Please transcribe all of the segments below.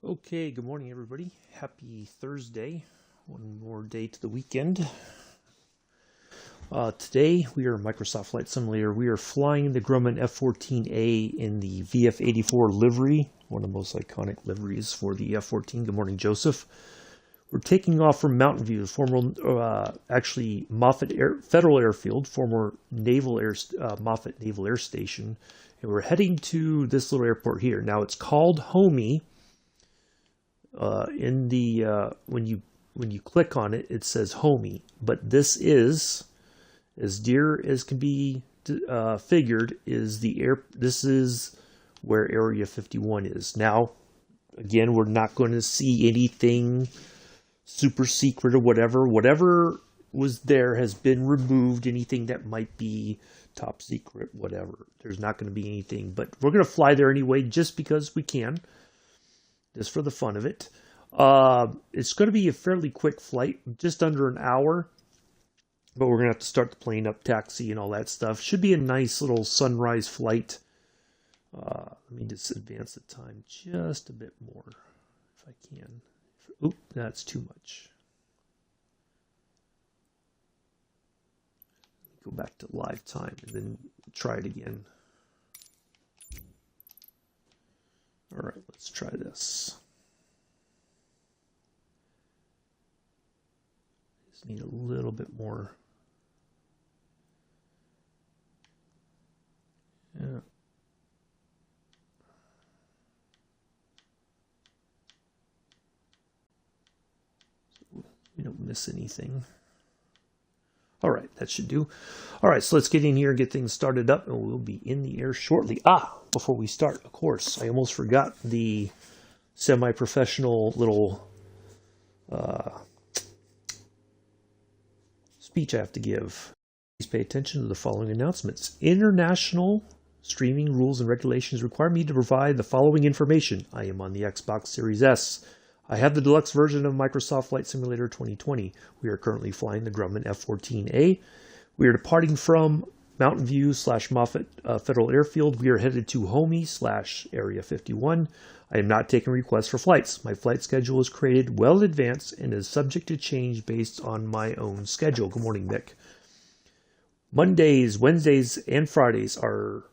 Okay, good morning, everybody. Happy Thursday. One more day to the weekend. Today, we are Microsoft Flight Simulator. We are flying the Grumman F-14A in the VF-84 livery, one of the most iconic liveries for the F-14. Good morning, Joseph. We're taking off from Mountain View, actually Moffett Federal Airfield, former Moffett Naval Air Station, and we're heading to this little airport here. Now, it's called Homey. When you click on it, it says Homey, but this is, as dear as can be figured, this is where Area 51 is. Now, again, we're not going to see anything super secret or whatever. Whatever was there has been removed. Anything that might be top secret, whatever. There's not going to be anything, but we're going to fly there anyway, just because we can. Just for the fun of it. It's going to be a fairly quick flight, just under an hour. But we're going to have to start the plane up, taxi, and all that stuff. Should be a nice little sunrise flight. Let me just advance the time just a bit more, if I can. Oop, that's too much. Go back to live time and then try it again. All right, let's try this. Just need a little bit more. Yeah. So we don't miss anything. All right, that should do. All right, so let's get in here and get things started up, and we'll be in the air shortly. Before we start, of course, I almost forgot the semi-professional little speech I have to give. Please pay attention to the following announcements. International streaming rules and regulations require me to provide the following information. I am on the Xbox Series S. I have the deluxe version of Microsoft Flight Simulator 2020. We are currently flying the Grumman F-14A. We are departing from Mountain View / Moffett Federal Airfield. We are headed to Homey / Area 51. I am not taking requests for flights. My flight schedule is created well in advance and is subject to change based on my own schedule. Good morning, Mick. Mondays, Wednesdays, and Fridays are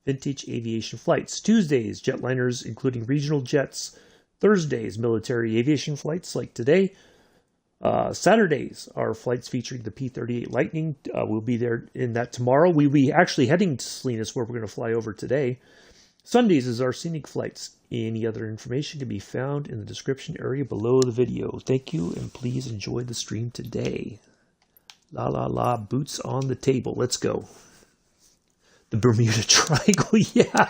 vintage aviation flights. Tuesdays, jetliners, including regional jets. Thursdays, military aviation flights like today. Saturdays are flights featuring the P-38 Lightning. We'll be there in that tomorrow. We'll be actually heading to Salinas, where we're going to fly over today. Sundays is our scenic flights. Any other information can be found in the description area below the video. Thank you, and please enjoy the stream today. La la la, boots on the table. Let's go. The Bermuda Triangle, yeah.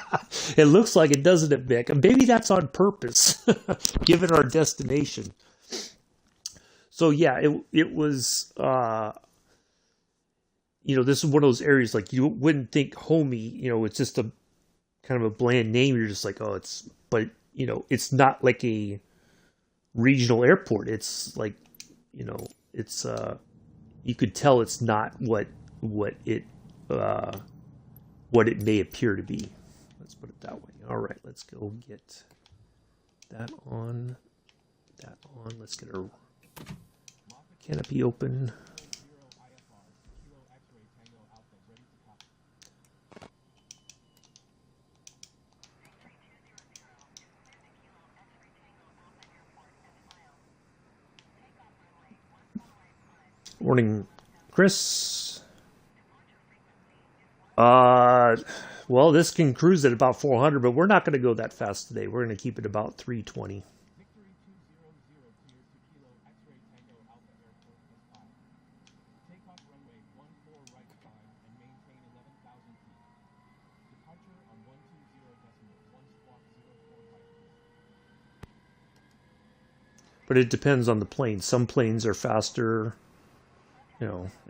It looks like it, doesn't it, Vic? And maybe that's on purpose, given our destination. So, yeah, it was, this is one of those areas, like, you wouldn't think Homey, it's just a kind of a bland name. You're just like, oh, it's not like a regional airport. It's like, it's, you could tell it's not what it may appear to be. Let's put it that way. All right, let's go get that on. Let's get our canopy open. Morning, Chris. Well, this can cruise at about 400, but we're not going to go that fast today. We're going to keep it about 320. But it depends on the plane. Some planes are faster.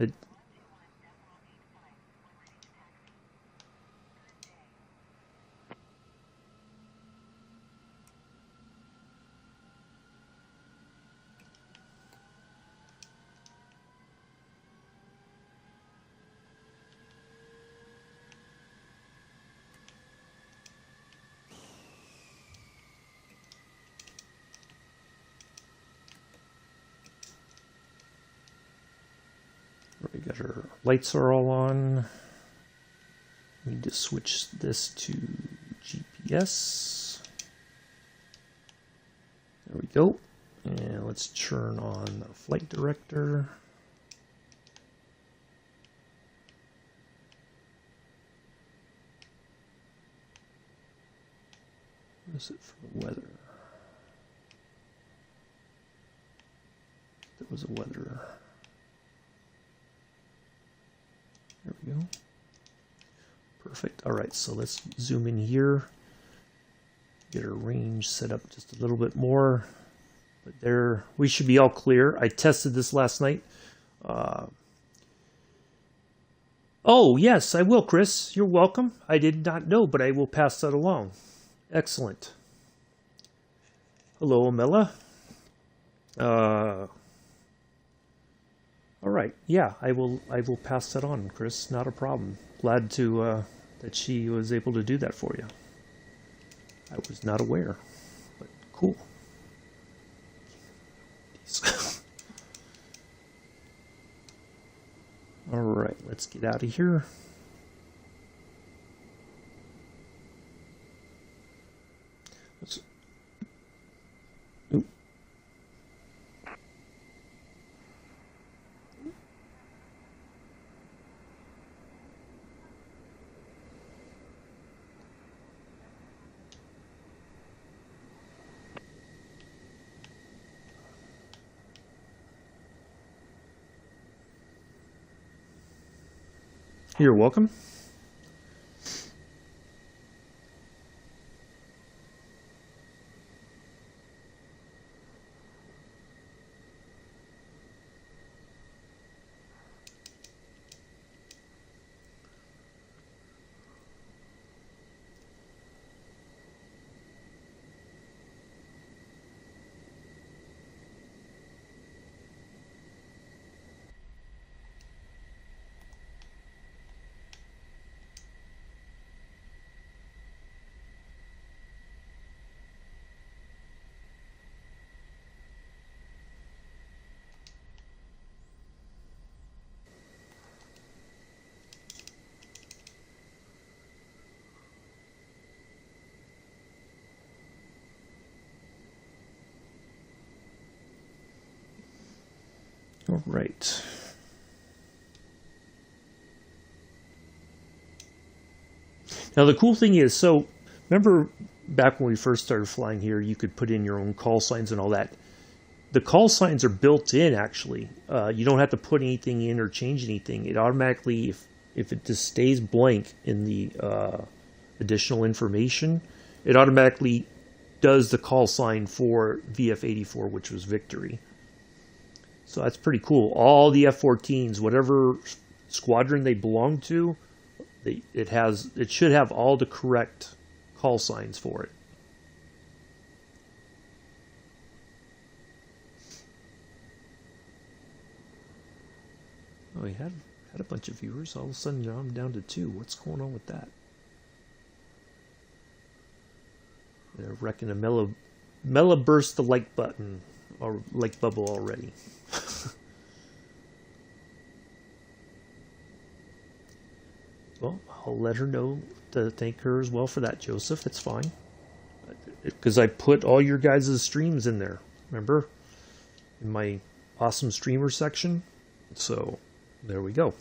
It. We got our lights are all on. We need to switch this to GPS. There we go. And let's turn on the flight director. What is it for the weather? There was a weather. There we go. Perfect. All right, so let's zoom in here. Get our range set up just a little bit more. But there, we should be all clear. I tested this last night. Oh, yes, I will, Chris. You're welcome. I did not know, but I will pass that along. Excellent. Hello, Amela. All right. Yeah, I will pass that on, Chris. Not a problem. Glad to that she was able to do that for you. I was not aware, but cool. All right, let's get out of here. Oop. You're welcome. All right. Now the cool thing is, so remember back when we first started flying here, you could put in your own call signs and all that. The call signs are built in, actually. You don't have to put anything in or change anything. It automatically, if it just stays blank in the additional information, it automatically does the call sign for VF-84, which was Victory. So that's pretty cool. All the F-14s, whatever squadron they belong to, it should have all the correct call signs for it. Oh, we had a bunch of viewers. All of a sudden, now I'm down to 2. What's going on with that? They're wrecking a Mela burst the like button or like bubble already. Well, I'll let her know to thank her as well for that, Joseph. It's fine. Because I put all your guys' streams in there. Remember? In my awesome streamer section. So, there we go.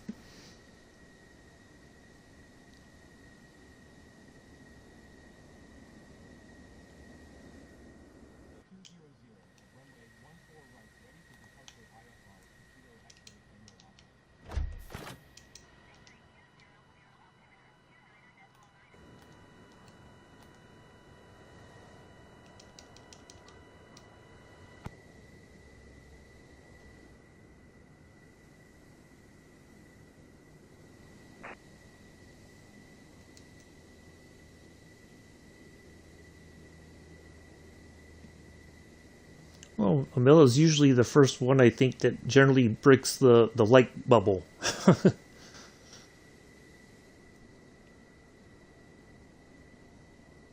Well, Amila's usually the first one, I think, that generally breaks the light bubble. But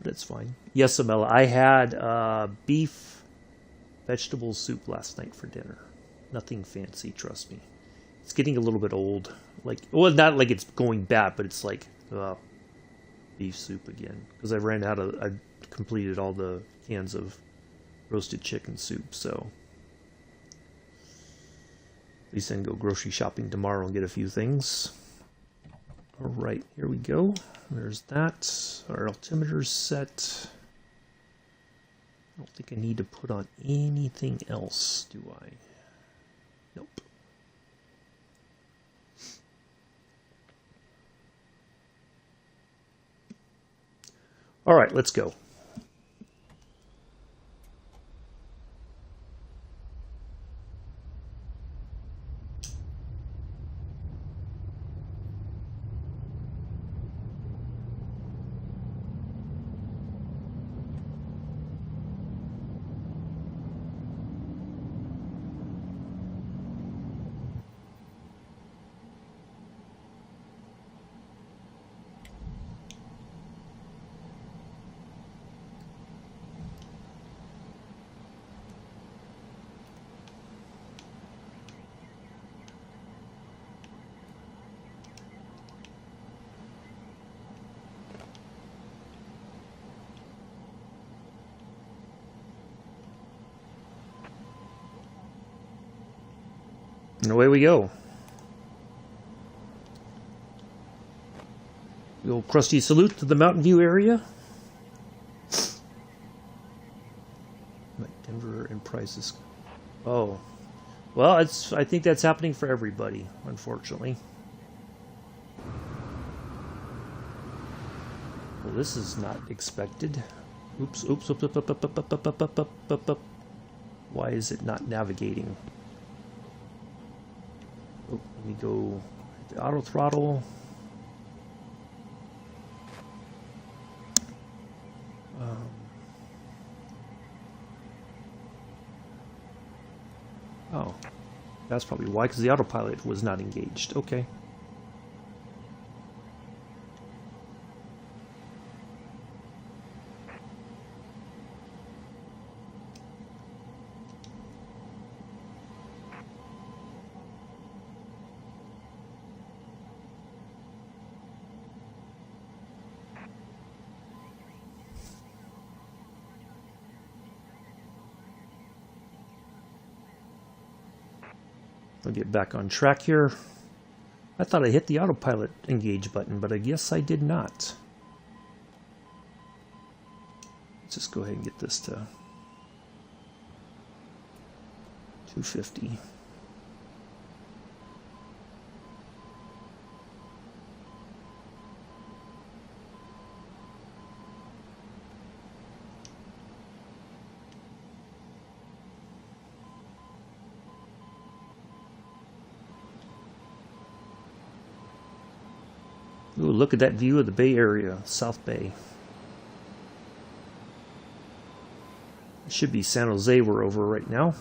it's fine. Yes, Amila, I had beef vegetable soup last night for dinner. Nothing fancy, trust me. It's getting a little bit old. Like, well, not like it's going bad, but it's like beef soup again. Because I completed all the cans of roasted chicken soup, so at least I can go grocery shopping tomorrow and get a few things. All right, here we go. There's that. Our altimeter's set. I don't think I need to put on anything else, do I? Nope. All right, let's go. And away we go. The old crusty salute to the Mountain View area. Denver and prices. Oh. Well, I think that's happening for everybody, unfortunately. Well, this is not expected. Oops, oops, oops, up, up, up, up, up, up, up, up, up, up, up. Why is it not navigating? Oh, let me go the auto throttle. Oh, that's probably why, because the autopilot was not engaged. Okay. I'll get back on track here. I thought I hit the autopilot engage button, but I guess I did not. Let's just go ahead and get this to 250. Ooh, look at that view of the Bay Area, South Bay. It should be San Jose we're over right now.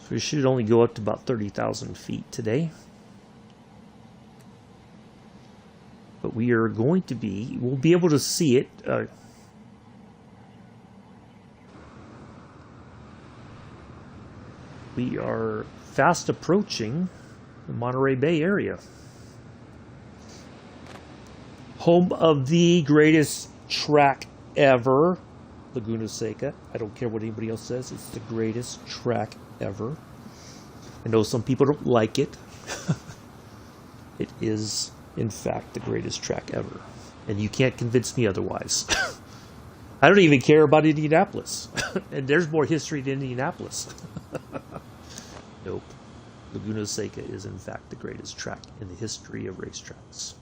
So we should only go up to about 30,000 feet today. But we are going to be, we'll be able to see it. We are fast approaching the Monterey Bay area. Home of the greatest track ever, Laguna Seca. I don't care what anybody else says. It's the greatest track ever. I know some people don't like it. It is, in fact, the greatest track ever. And you can't convince me otherwise. I don't even care about Indianapolis. And there's more history than Indianapolis. Nope. Laguna Seca is, in fact, the greatest track in the history of racetracks.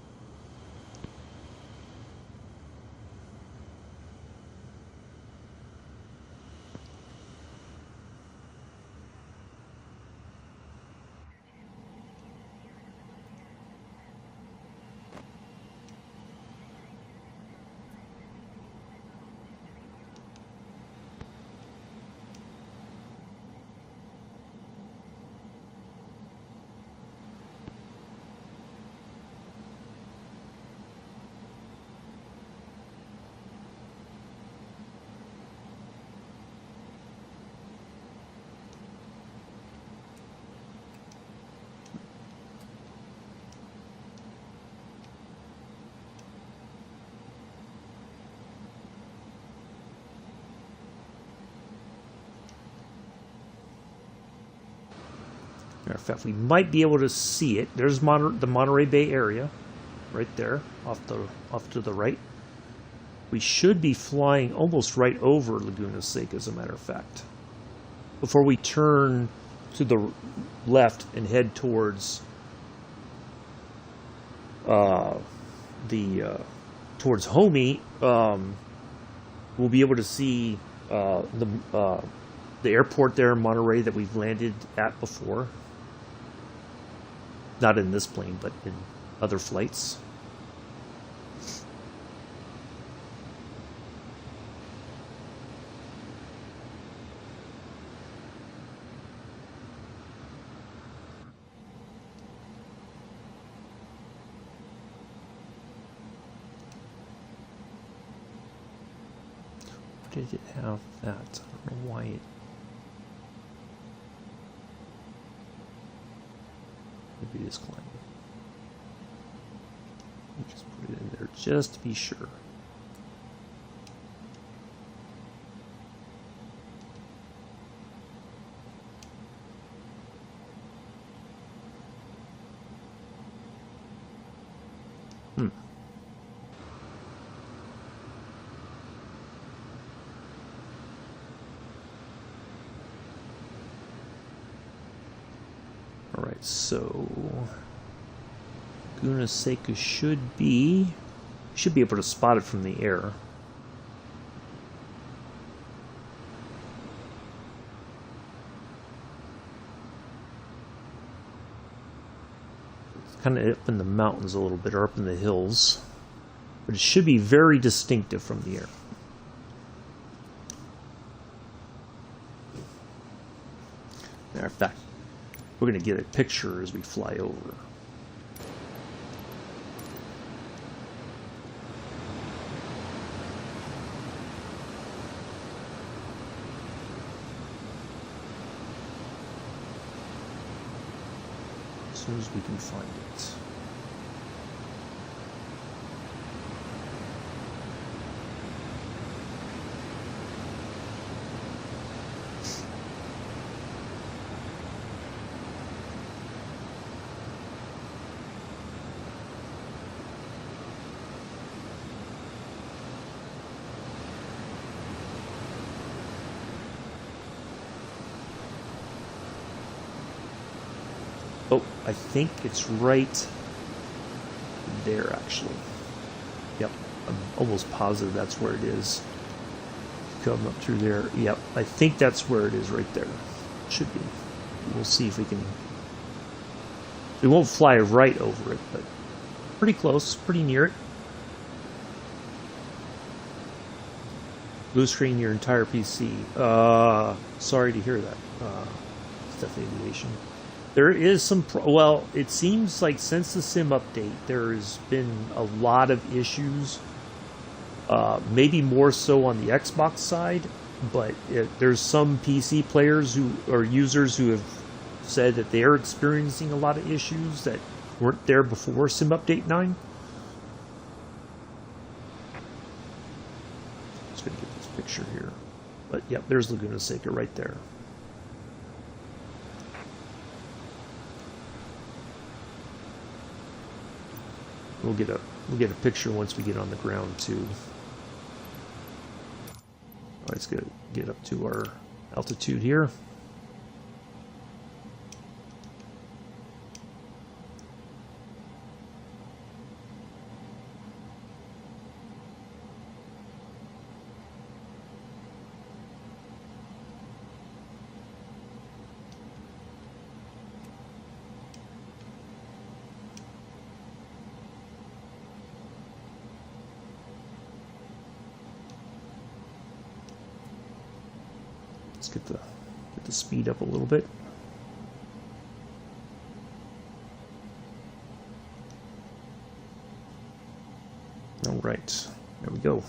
Matter of fact, we might be able to see it. There's the Monterey Bay area, right there, off to the right. We should be flying almost right over Laguna Seca, as a matter of fact, before we turn to the left and head towards towards Homey. We'll be able to see the airport there in Monterey that we've landed at before. Not in this plane, but in other flights. Did it have that? I don't know why it... Maybe it is climbing. Let me just put it in there just to be sure. Alright, so Laguna Seca should be able to spot it from the air. It's kind of up in the mountains a little bit, or up in the hills, but it should be very distinctive from the air. Matter of fact, we're going to get a picture as we fly over. As soon as we can find it. Oh, I think it's right there, actually. Yep, I'm almost positive that's where it is. Come up through there. Yep, I think that's where it is right there. It should be. We'll see if we can... We won't fly right over it, but pretty close, pretty near it. Blue screen your entire PC. Sorry to hear that, Stuff Aviation. There is some, well, it seems like since the sim update, there's been a lot of issues, maybe more so on the Xbox side, but there's some PC players or users who have said that they're experiencing a lot of issues that weren't there before sim update 9. Just gonna get this picture here, but yep, there's Laguna Seca right there. We'll get a picture once we get on the ground too. Let's get up to our altitude here. Let's get the speed up a little bit. All right, there we go.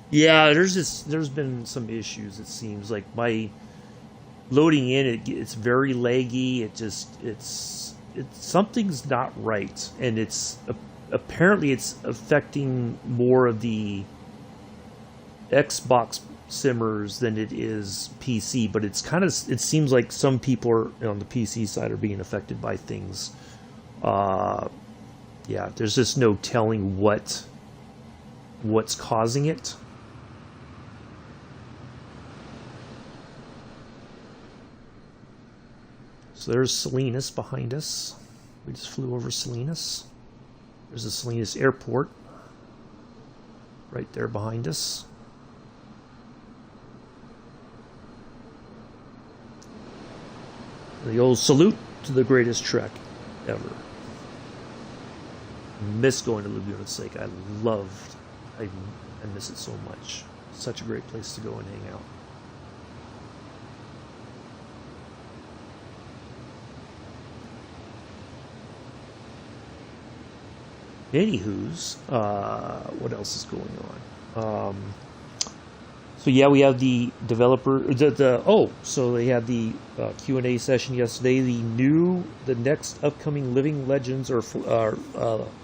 Yeah, there's been some issues. It seems like my loading in it's very laggy. It's something's not right, and apparently it's affecting more of the Xbox simmers than it is PC, but it's kind of, it seems like some people are on the PC side are being affected by things. Yeah, there's just no telling what's causing it. So there's Salinas behind us. We just flew over Salinas. There's the Salinas Airport right there behind us. The old salute to the greatest trek ever. Miss going to Laguna Seca. I miss it so much. Such a great place to go and hang out. Anywho's, what else is going on? So yeah, we have the developer. So they had the Q&A session yesterday. The next upcoming living legends or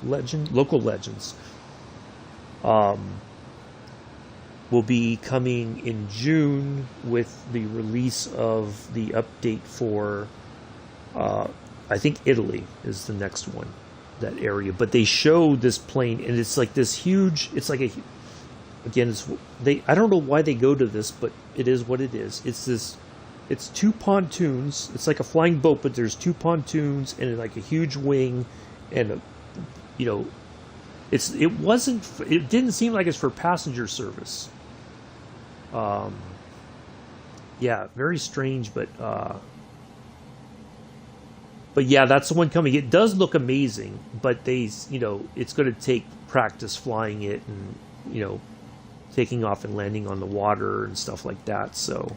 local legends will be coming in June with the release of the update for. I think Italy is the next one. That area, but they show this plane and it's like this huge, it's like I don't know why they go to this, but it is what it is. It's two pontoons. It's like a flying boat, but there's two pontoons and like a huge wing, and it didn't seem like it's for passenger service. Yeah, very strange, but yeah, that's the one coming. It does look amazing, but it's going to take practice flying it and, taking off and landing on the water and stuff like that. So,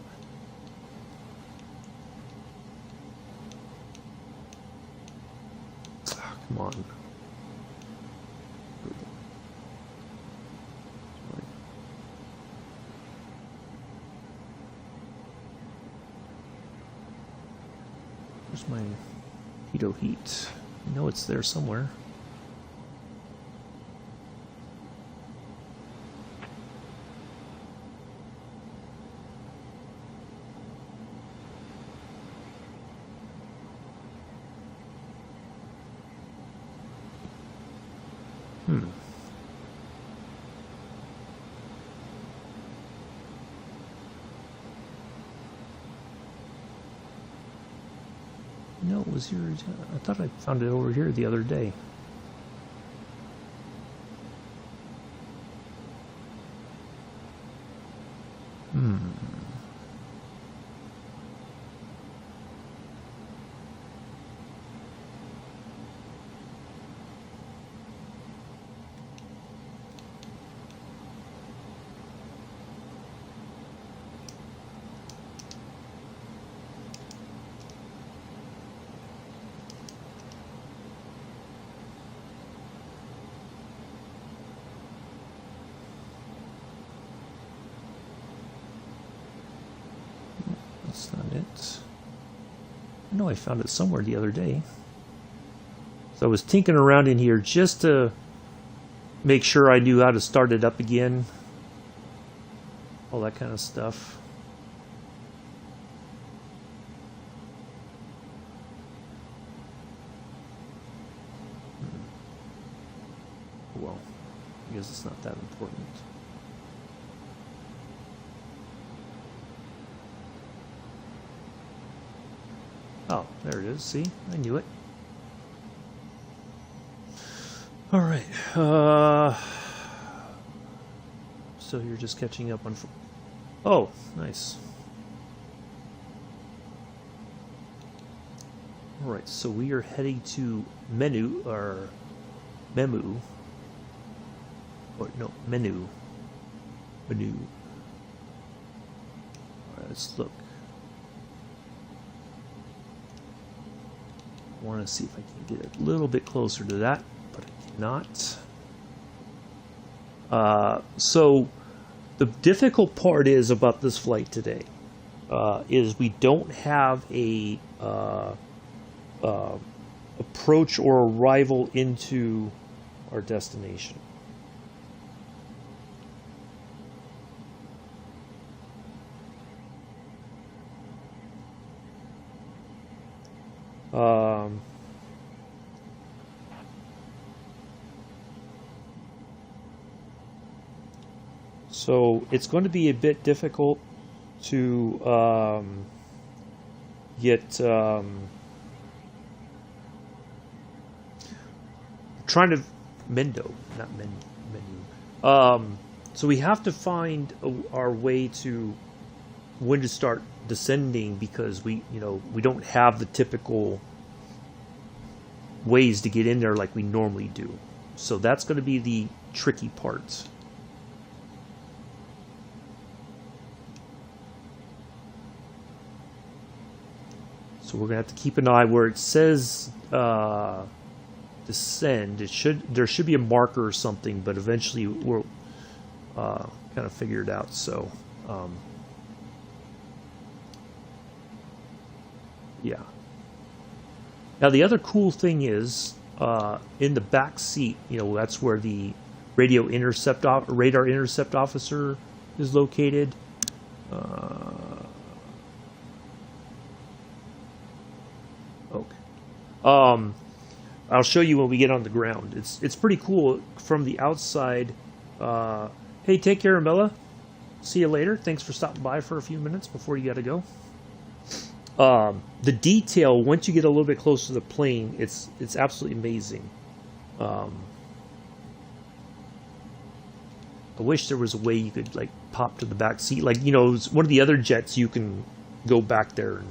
come on. Where's my pitot heat? I know it's there somewhere. No, it was here. I thought I found it over here the other day. That's not it. I know I found it somewhere the other day. So I was tinkering around in here just to make sure I knew how to start it up again. All that kind of stuff. Well, I guess it's not that important. Oh, there it is. See? I knew it. All right. So you're just catching up on... Oh, nice. All right, so we are heading to Menu. Or Menu. All right, let's look. I want to see if I can get a little bit closer to that, but I cannot. So the difficult part is about this flight today is we don't have a approach or arrival into our destination. Um, so it's going to be a bit difficult to get trying to mendo, not menu. So we have to find our way to when to start descending, because we don't have the typical ways to get in there like we normally do. So that's going to be the tricky part. So we're going to have to keep an eye where it says descend. There should be a marker or something, but eventually we'll kind of figure it out. So yeah. Now the other cool thing is in the back seat. That's where the radar intercept officer is located. Okay. I'll show you when we get on the ground. It's pretty cool from the outside. Hey, take care, Amela. See you later. Thanks for stopping by for a few minutes before you got to go. The detail, once you get a little bit closer to the plane, it's absolutely amazing. I wish there was a way you could like pop to the back seat. Like, one of the other jets, you can go back there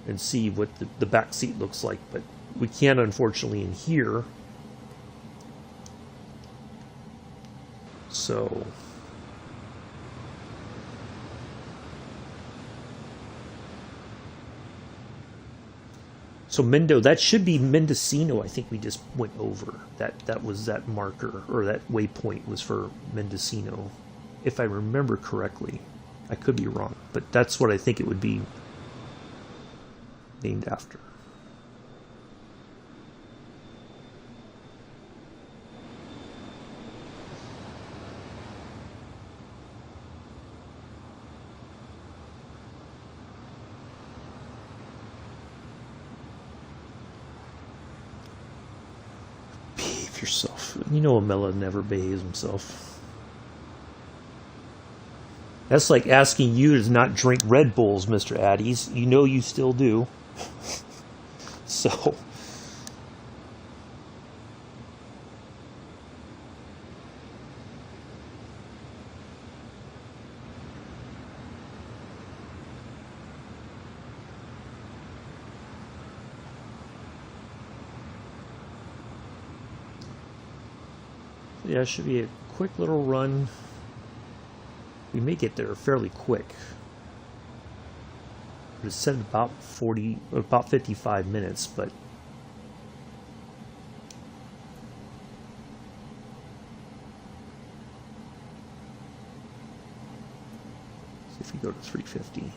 and see what the back seat looks like, but we can't, unfortunately, in here. So Mendo, that should be Mendocino. I think we just went over that was that marker, or that waypoint was for Mendocino, if I remember correctly. I could be wrong, but that's what I think it would be named after. Behave yourself. Amela never behaves himself. That's like asking you to not drink Red Bulls, Mr. Addies. You still do. So yeah, it should be a quick little run. We may get there fairly quick. It said about 55 minutes, but see if we go to 350.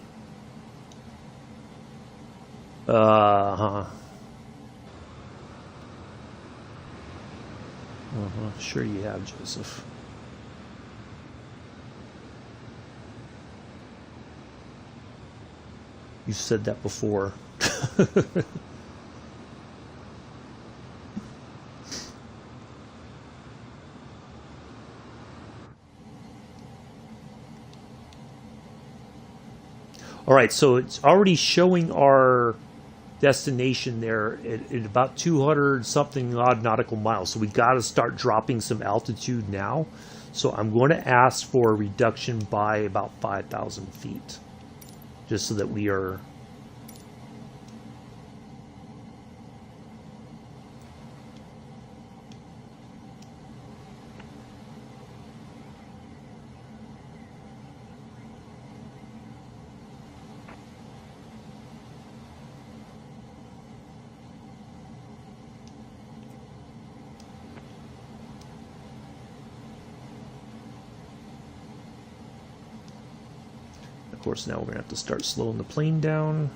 Sure you have, Joseph. You said that before. All right, so it's already showing our destination there at about 200 something odd nautical miles. So we got to start dropping some altitude now. So I'm going to ask for a reduction by about 5,000 feet, just so that we are Of course, now we're going to have to start slowing the plane down.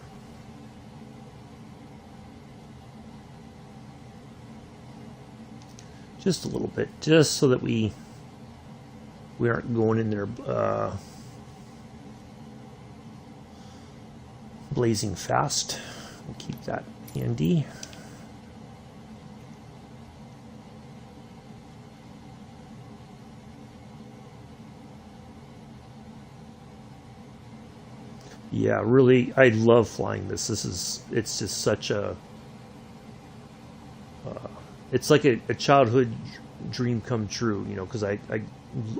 Just a little bit, just so that we aren't going in there blazing fast. We'll keep that handy. Yeah, really, I love flying this. It's just such a, it's like a childhood dream come true, you know, because I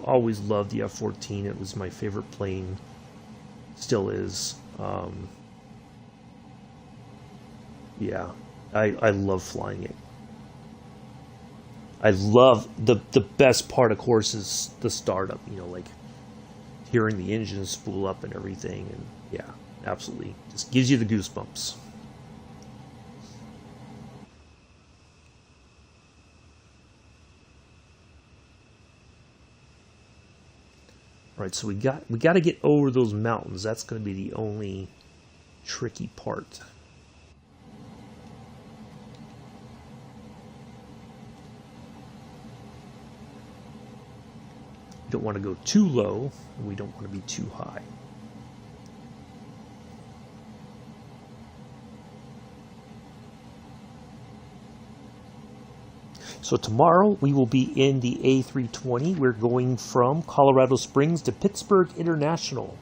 always loved the F-14. It was my favorite plane, still is. Yeah, I love flying it. I love the best part, of course, is the startup, you know, like hearing the engine spool up and everything, and yeah, absolutely, just gives you the goosebumps. All right, so we got to get over those mountains. That's going to be the only tricky part. We don't want to go too low, and we don't want to be too high. So tomorrow we will be in the A320. We're going from Colorado Springs to Pittsburgh International.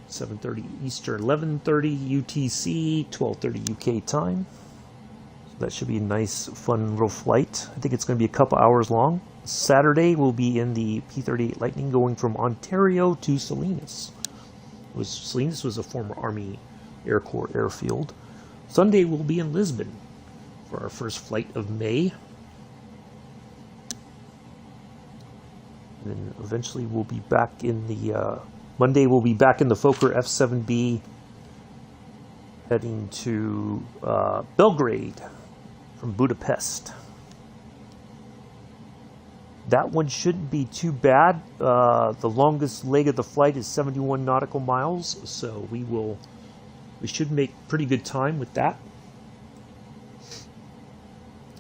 7:30 Eastern, 11:30 UTC, 12:30 UK time. So that should be a nice, fun little flight. I think it's going to be a couple hours long. Saturday we'll be in the P-38 Lightning going from Ontario to Salinas. Salinas was a former Army Air Corps airfield. Sunday we'll be in Lisbon for our first flight of May. And then eventually we'll be back in the, Monday we'll be back in the Fokker F-VIIb heading to Belgrade from Budapest. That one shouldn't be too bad. The longest leg of the flight is 71 nautical miles, so we should make pretty good time with that.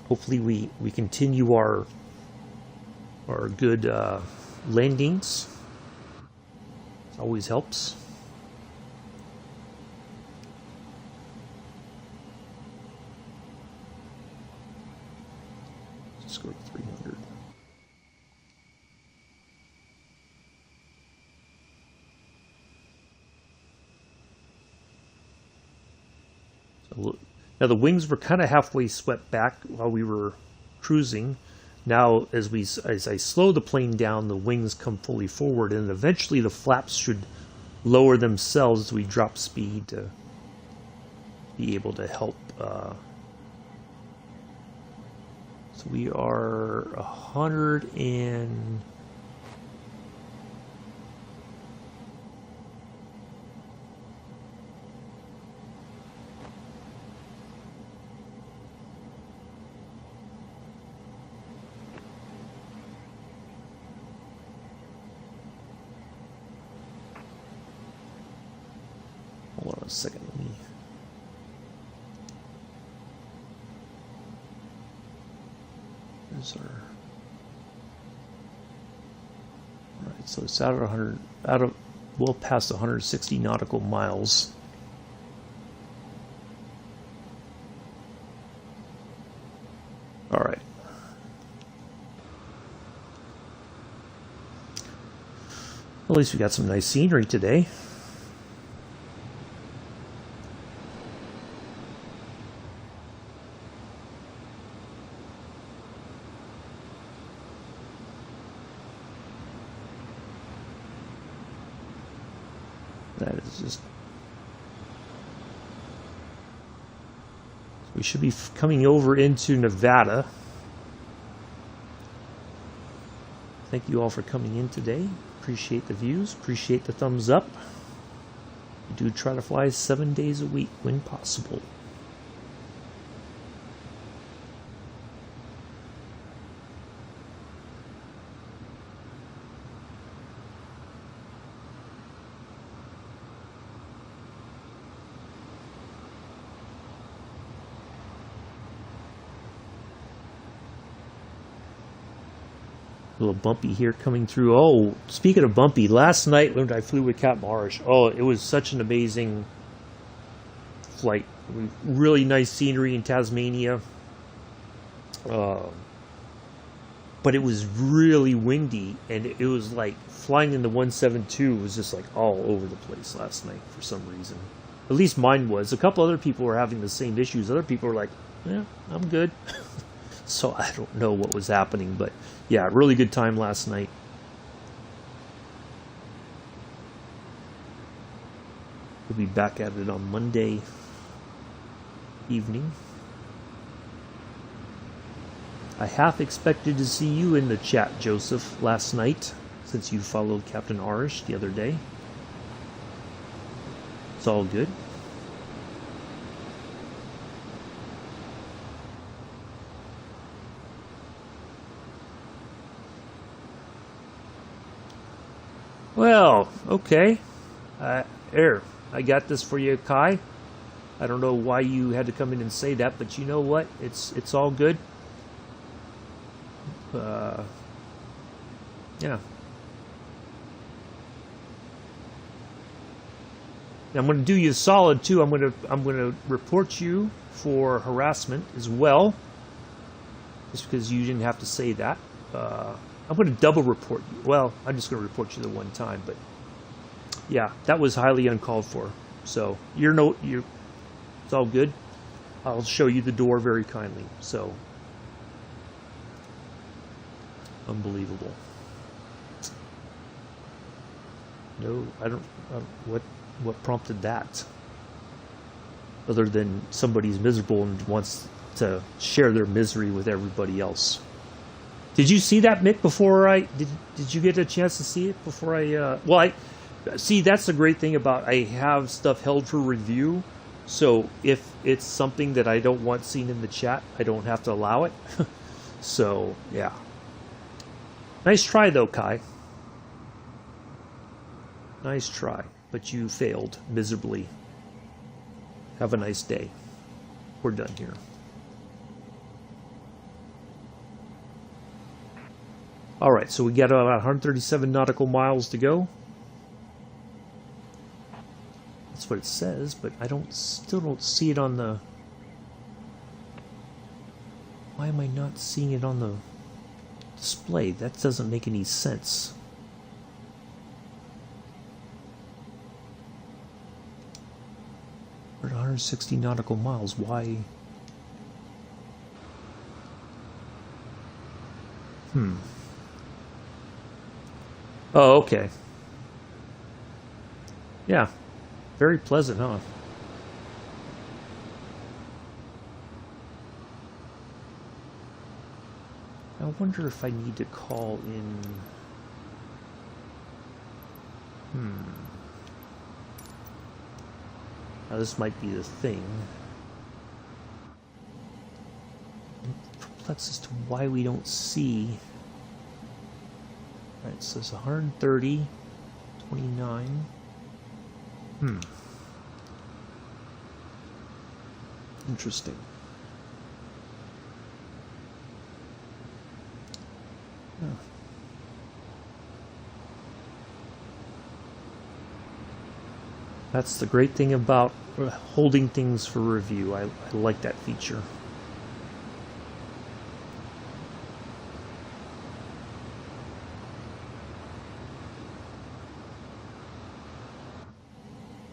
Hopefully we continue our good landings. It always helps. Let's go to 300. So, now the wings were kind of halfway swept back while we were cruising. Now as I slow the plane down, the wings come fully forward, and eventually the flaps should lower themselves as we drop speed to be able to help. So we are 100 and... Hold on a second, let me... There's our... Alright, so it's well past 160 nautical miles. Alright. At least we got some nice scenery today. That is just... We should be coming over into Nevada. Thank you all for coming in today. Appreciate the views. Appreciate the thumbs up. We do try to fly 7 days a week when possible. A little bumpy here coming through. Oh, speaking of bumpy, last night when I flew with Captain Marsh, oh, it was such an amazing flight. Really nice scenery in Tasmania. But it was really windy, and it was like flying in the 172 was just like all over the place last night for some reason. At least mine was. A couple other people were having the same issues. Other people were like, yeah, I'm good. So I don't know what was happening, but yeah, really good time last night. We'll be back at it on Monday evening. I half expected to see you in the chat, Joseph, last night, since you followed Captain Arish the other day. It's all good. Well, okay. Here, I got this for you, Kai. I don't know why you had to come in and say that, but you know what? It's all good. Yeah. I'm going to do you a solid too. I'm going to report you for harassment as well, just because you didn't have to say that. I'm going to double report you. Well, I'm just going to report you the one time, but yeah, that was highly uncalled for. So it's all good. I'll show you the door very kindly. So. Unbelievable. No, I don't. What prompted that? Other than somebody's miserable and wants to share their misery with everybody else. Did you see that, Mick? Before did you get a chance to see it before I? Well, I see. That's the great thing about I have stuff held for review. So if it's something that I don't want seen in the chat, I don't have to allow it. So yeah. Nice try, though, Kai. Nice try, but you failed miserably. Have a nice day. We're done here. All right, so we got about 137 nautical miles to go. That's what it says, but I still don't see it on the... Why am I not seeing it on the display? That doesn't make any sense. We're at 160 nautical miles. Why? Oh, okay. Yeah. Very pleasant, huh? I wonder if I need to call in... Now this might be the thing. I'm perplexed as to why we don't see... Alright, so it's 130, 29... Interesting. Oh. That's the great thing about holding things for review. I like that feature.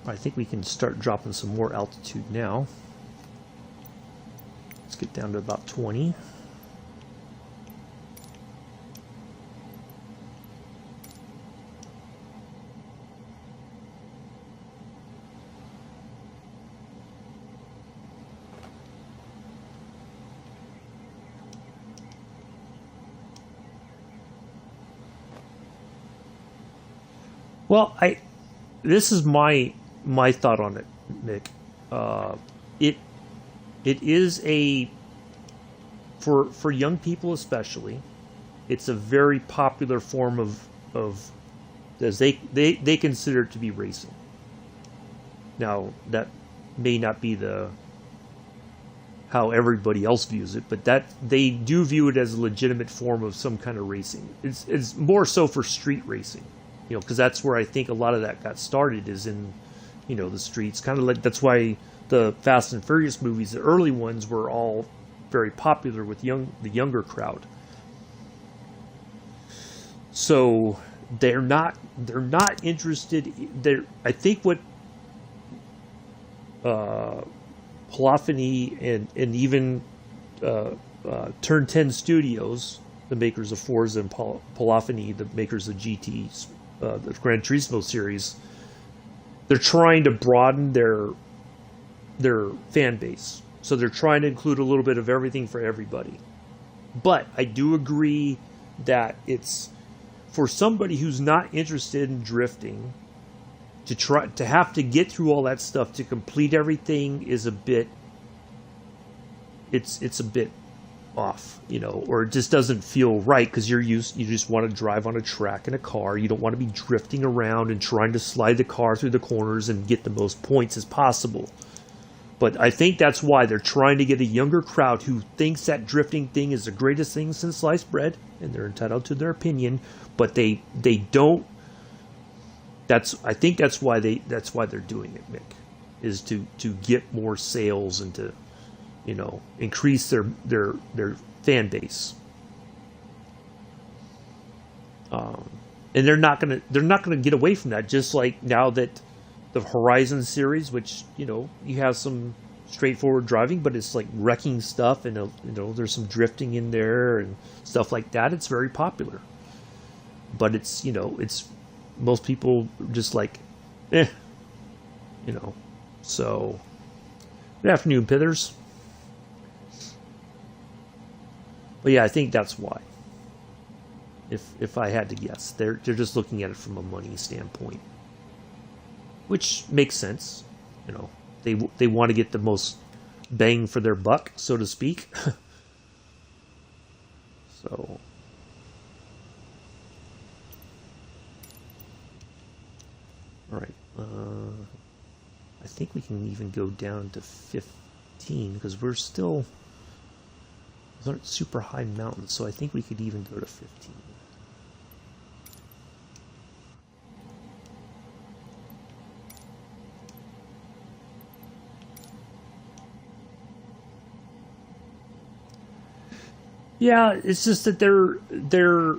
I think we can start dropping some more altitude now. Let's get down to about 20. Well, this is my thought on it, Nick. It is for young people especially. It's a very popular form of as they consider it to be racing. Now that may not be how everybody else views it, but that they do view it as a legitimate form of some kind of racing. It's more so for street racing. Because that's where I think a lot of that got started, is in, the streets. Kind of like that's why the Fast and Furious movies, the early ones, were all very popular with the younger crowd. So they're not interested. I think what Polyphony and even Turn 10 Studios, the makers of Forza, and Polyphony, the makers of GT's, the Gran Turismo series, they're trying to broaden their fan base. So they're trying to include a little bit of everything for everybody. But I do agree that it's, for somebody who's not interested in drifting, to have to get through all that stuff to complete everything is a bit, it's a bit off, or it just doesn't feel right, because you just want to drive on a track in a car. You don't want to be drifting around and trying to slide the car through the corners and get the most points as possible. But I think that's why they're trying to get a younger crowd who thinks that drifting thing is the greatest thing since sliced bread, and they're entitled to their opinion, but they don't. I think that's why they're doing it, Mick, is to get more sales and to increase their fan base. And they're not gonna get away from that. Just like now that the Horizon series, which you have some straightforward driving, but it's like wrecking stuff, and there's some drifting in there and stuff like that. It's very popular, but it's most people just like, So, good afternoon, Pithers. But yeah, I think that's why. If I had to guess, they're just looking at it from a money standpoint, which makes sense. They want to get the most bang for their buck, so to speak. So, all right. I think we can even go down to 15 because we're still. Those aren't super high mountains, so I think we could even go to 15. Yeah, it's just that they're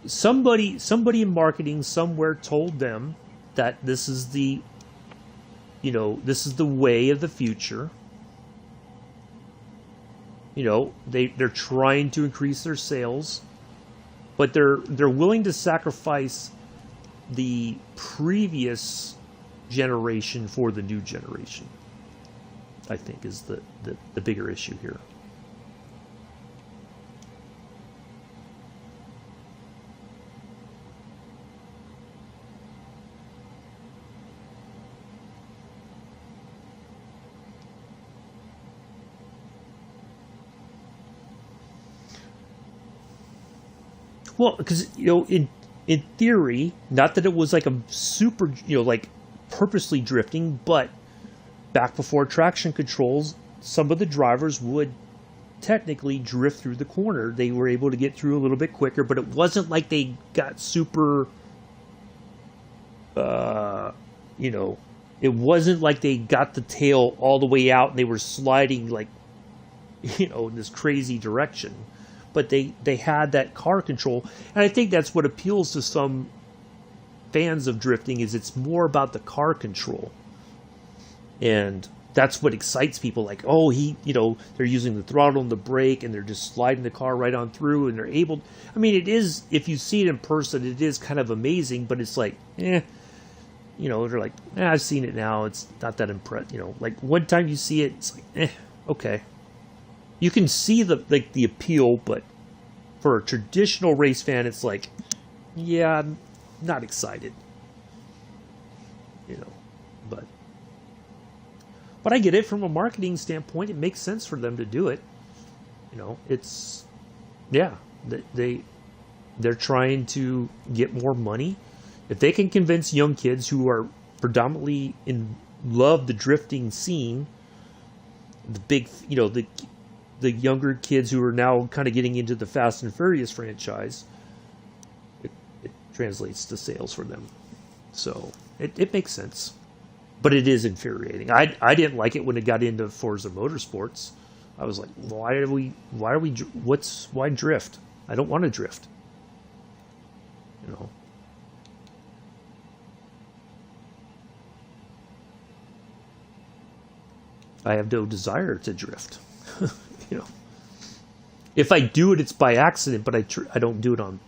somebody in marketing somewhere told them that this is the way of the future. They're trying to increase their sales, but they're willing to sacrifice the previous generation for the new generation, I think, is the bigger issue here. Well, because in theory, not that it was like a super like purposely drifting, but back before traction controls, some of the drivers would technically drift through the corner. They were able to get through a little bit quicker, but it wasn't like they got super. It wasn't like they got the tail all the way out and they were sliding like, in this crazy direction. But they had that car control, and I think that's what appeals to some fans of drifting, is it's more about the car control, and that's what excites people. Like, oh, they're using the throttle and the brake, and they're just sliding the car right on through, and they're able. I mean, it is, if you see it in person, it is kind of amazing, but it's like, they're like, I've seen it now. It's not that impressive. Like one time you see it, it's like, okay. You can see the appeal, but for a traditional race fan, it's like, yeah, I'm not excited. But I get it from a marketing standpoint. It makes sense for them to do it. It's, yeah, they're trying to get more money. If they can convince young kids who are predominantly love the drifting scene, the big, the younger kids who are now kind of getting into the Fast and Furious franchise, it translates to sales for them. So it makes sense. But it is infuriating. I didn't like it when it got into Forza Motorsports. I was like, why drift? I don't want to drift. You know. I have no desire to drift. You know. If I do it, it's by accident, but I don't do it on.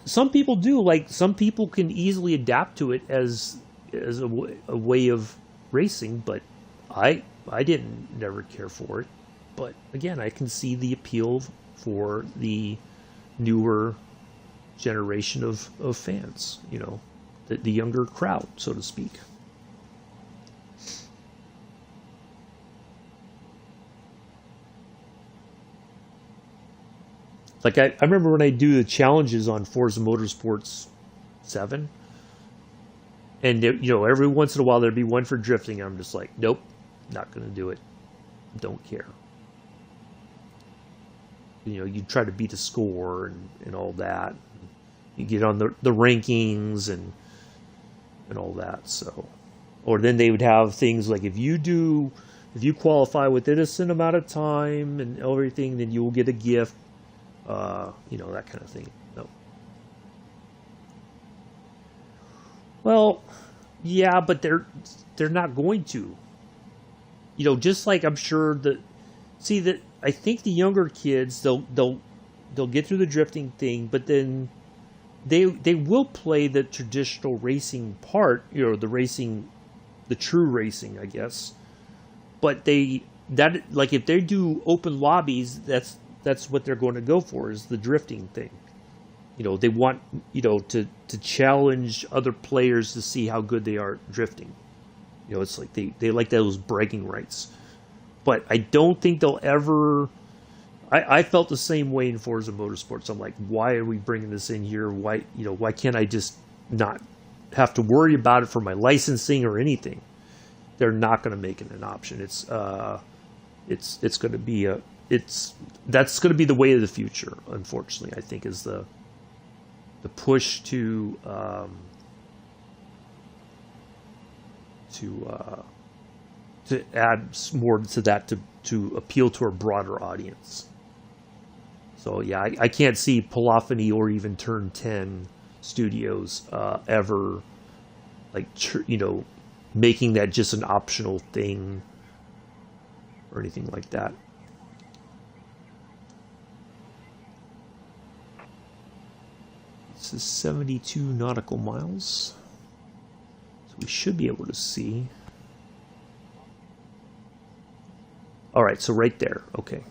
Some people do. Like, some people can easily adapt to it as a way of racing, but I didn't never care for it. But again, I can see the appeal for the newer generation of fans, you know, the younger crowd, so to speak. Like, I remember when I do the challenges on Forza Motorsports 7, and you know, every once in a while there'd be one for drifting. I'm just like, nope, not going to do it. Don't care. You know, you try to beat a score and all that. You get on the rankings and all that. So, or then they would have things like if you qualify within a certain amount of time and everything, then you will get a gift. You know, that kind of thing. No. Well, yeah, but they're not going to. You know, just like I'm sure that. See that I think the younger kids they'll get through the drifting thing, but then they will play the traditional racing part. You know, the true racing, I guess. But like if they do open lobbies, that's what they're going to go for, is the drifting thing. You know, they want, you know, to challenge other players to see how good they are drifting. You know, it's like they like those bragging rights. But I don't think they'll ever... I felt the same way in Forza Motorsports. I'm like, why are we bringing this in here? Why can't I just not have to worry about it for my licensing or anything? They're not going to make it an option. It's going to be that's going to be the way of the future, unfortunately. I think is the push to add more to that to appeal to a broader audience. So yeah, I can't see Polyphony or even Turn 10 Studios ever, like, you know, making that just an optional thing or anything like that. This is 72 nautical miles, so we should be able to see. All right, so right there. Okay.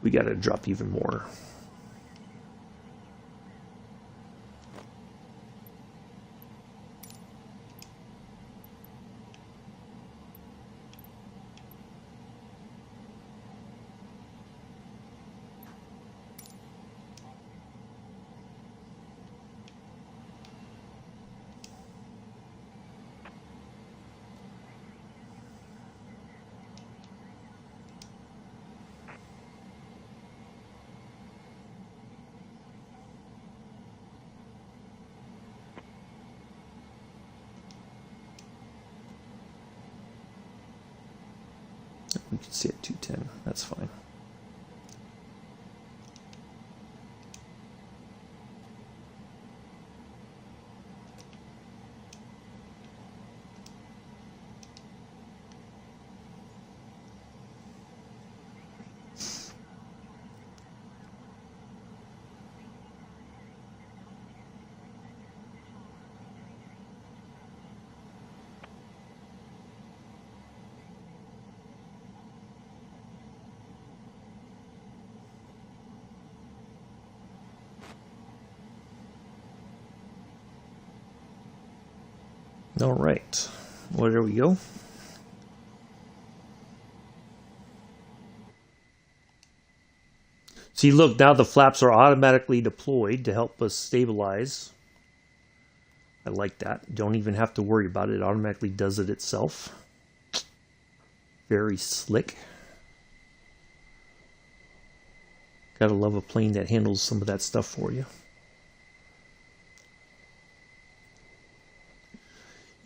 We got to drop even more. We can see at 210. That's fine. All right, well, there we go. See, look, now the flaps are automatically deployed to help us stabilize. I like that. Don't even have to worry about it. It automatically does it itself. Very slick. Gotta love a plane that handles some of that stuff for you.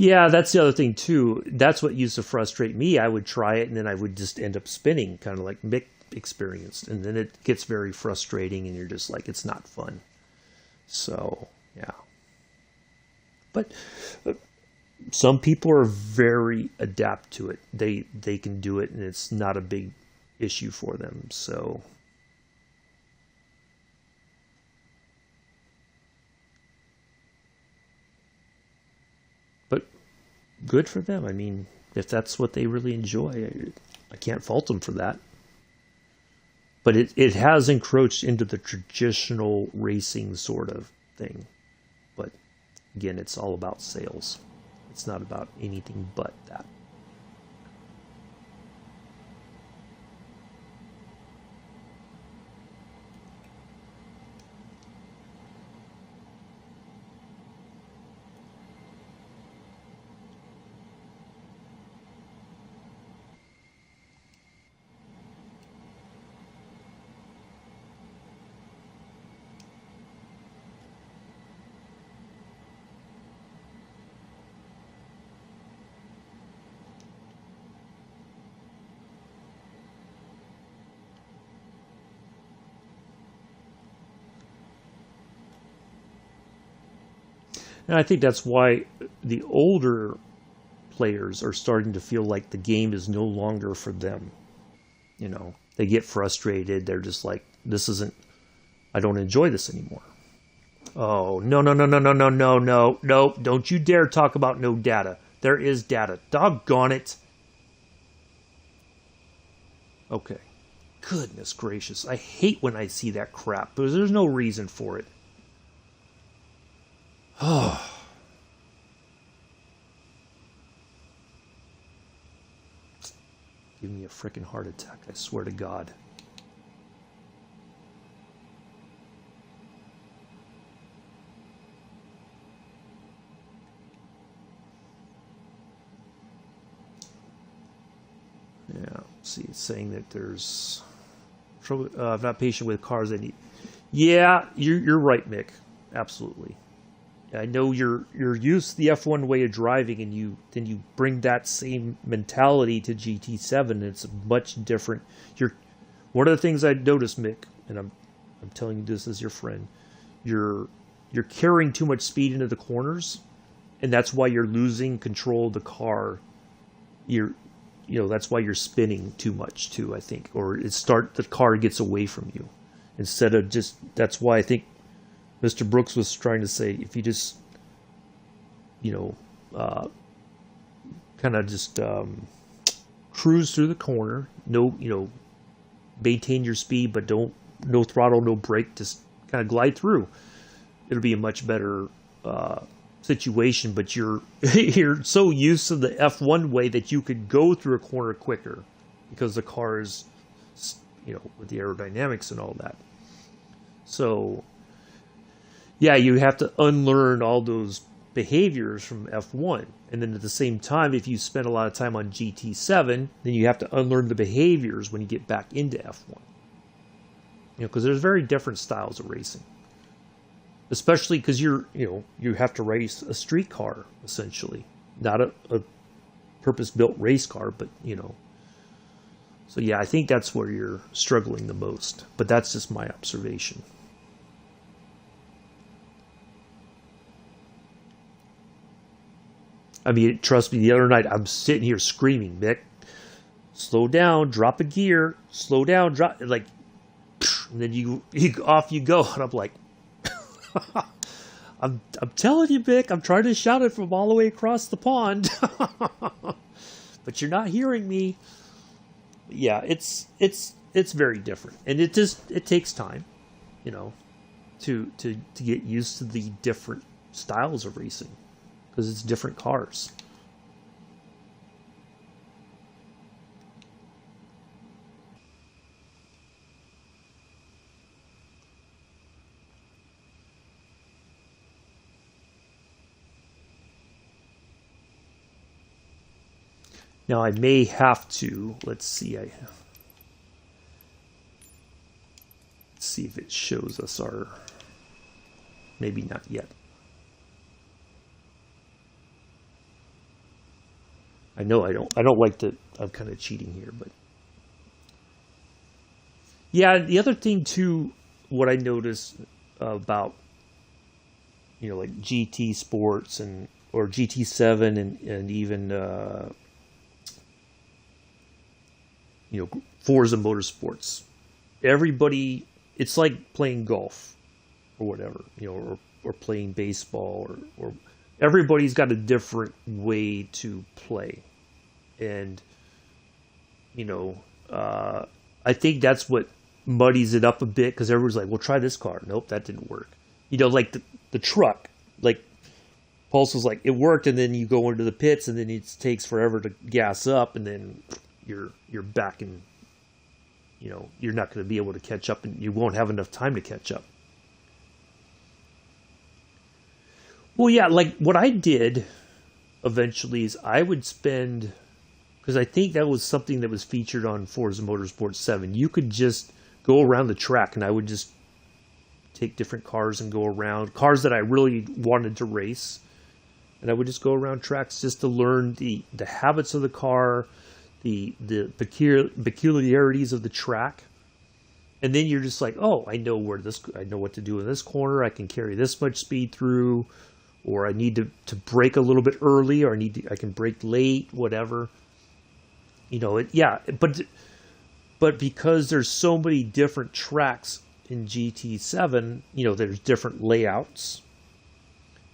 Yeah, that's the other thing too. That's what used to frustrate me. I would try it and then I would just end up spinning, kind of like Mick experienced, and then it gets very frustrating, and you're just like, it's not fun. So yeah, but some people are very adapt to it. They can do it, and it's not a big issue for them. So. But good for them. I mean, if that's what they really enjoy, I can't fault them for that. But it has encroached into the traditional racing sort of thing. But again, it's all about sales. It's not about anything but that. And I think that's why the older players are starting to feel like the game is no longer for them. You know, they get frustrated. They're just like, this isn't, I don't enjoy this anymore. Oh, no, no, no, no, no, no, no, no, no. Don't you dare talk about no data. There is data. Doggone it. Okay. Goodness gracious. I hate when I see that crap because there's no reason for it. Oh. Give me a freaking heart attack, I swear to God. Yeah, see, it's saying that there's trouble. I'm not patient with cars. I need. Yeah, you're right, Mick. Absolutely. I know you're used to the F1 way of driving, and you bring that same mentality to GT7. And it's much different. One of the things I noticed, Mick, and I'm telling you this as your friend, you're carrying too much speed into the corners, and that's why you're losing control of the car. That's why you're spinning too much too, I think, or the car gets away from you instead of just. That's why I think Mr. Brooks was trying to say, if you just, kind of just cruise through the corner, maintain your speed, but no throttle, no brake, just kind of glide through. It'll be a much better situation, but you're so used to the F1 way that you could go through a corner quicker because the car is, with the aerodynamics and all that. So, yeah, you have to unlearn all those behaviors from F1. And then at the same time, if you spend a lot of time on GT7, then you have to unlearn the behaviors when you get back into F1. Because there's very different styles of racing. Especially because you have to race a street car, essentially. Not a purpose-built race car, but, So, yeah, I think that's where you're struggling the most. But that's just my observation. I mean, trust me, the other night, I'm sitting here screaming, Mick, slow down, drop a gear, slow down, drop, and then you off you go. And I'm like, I'm telling you, Mick, I'm trying to shout it from all the way across the pond. But you're not hearing me. Yeah, it's very different. And it takes time, to get used to the different styles of racing. Because it's different cars. Now I may have to, let's see if it shows us maybe not yet. I know I don't like to. I'm kind of cheating here, but yeah. The other thing too, what I noticed about like GT Sports or GT7 and even Forza Motorsports. Everybody, it's like playing golf or whatever, or playing baseball or everybody's got a different way to play. And, I think that's what muddies it up a bit because everyone's like, well, try this car. Nope, that didn't work. Like the truck, like Pulse was like, it worked, and then you go into the pits, and then it takes forever to gas up, and then you're back in, you're not going to be able to catch up, and you won't have enough time to catch up. Well, yeah, like what I did eventually is I would spend, because I think that was something that was featured on Forza Motorsport 7. You could just go around the track, and I would just take different cars and go around, cars that I really wanted to race. And I would just go around tracks just to learn the habits of the car, the peculiarities of the track. And then you're just like, oh, I know what to do in this corner. I can carry this much speed through, or I need to brake a little bit early, or I can brake late, whatever. But because there's so many different tracks in GT7, there's different layouts.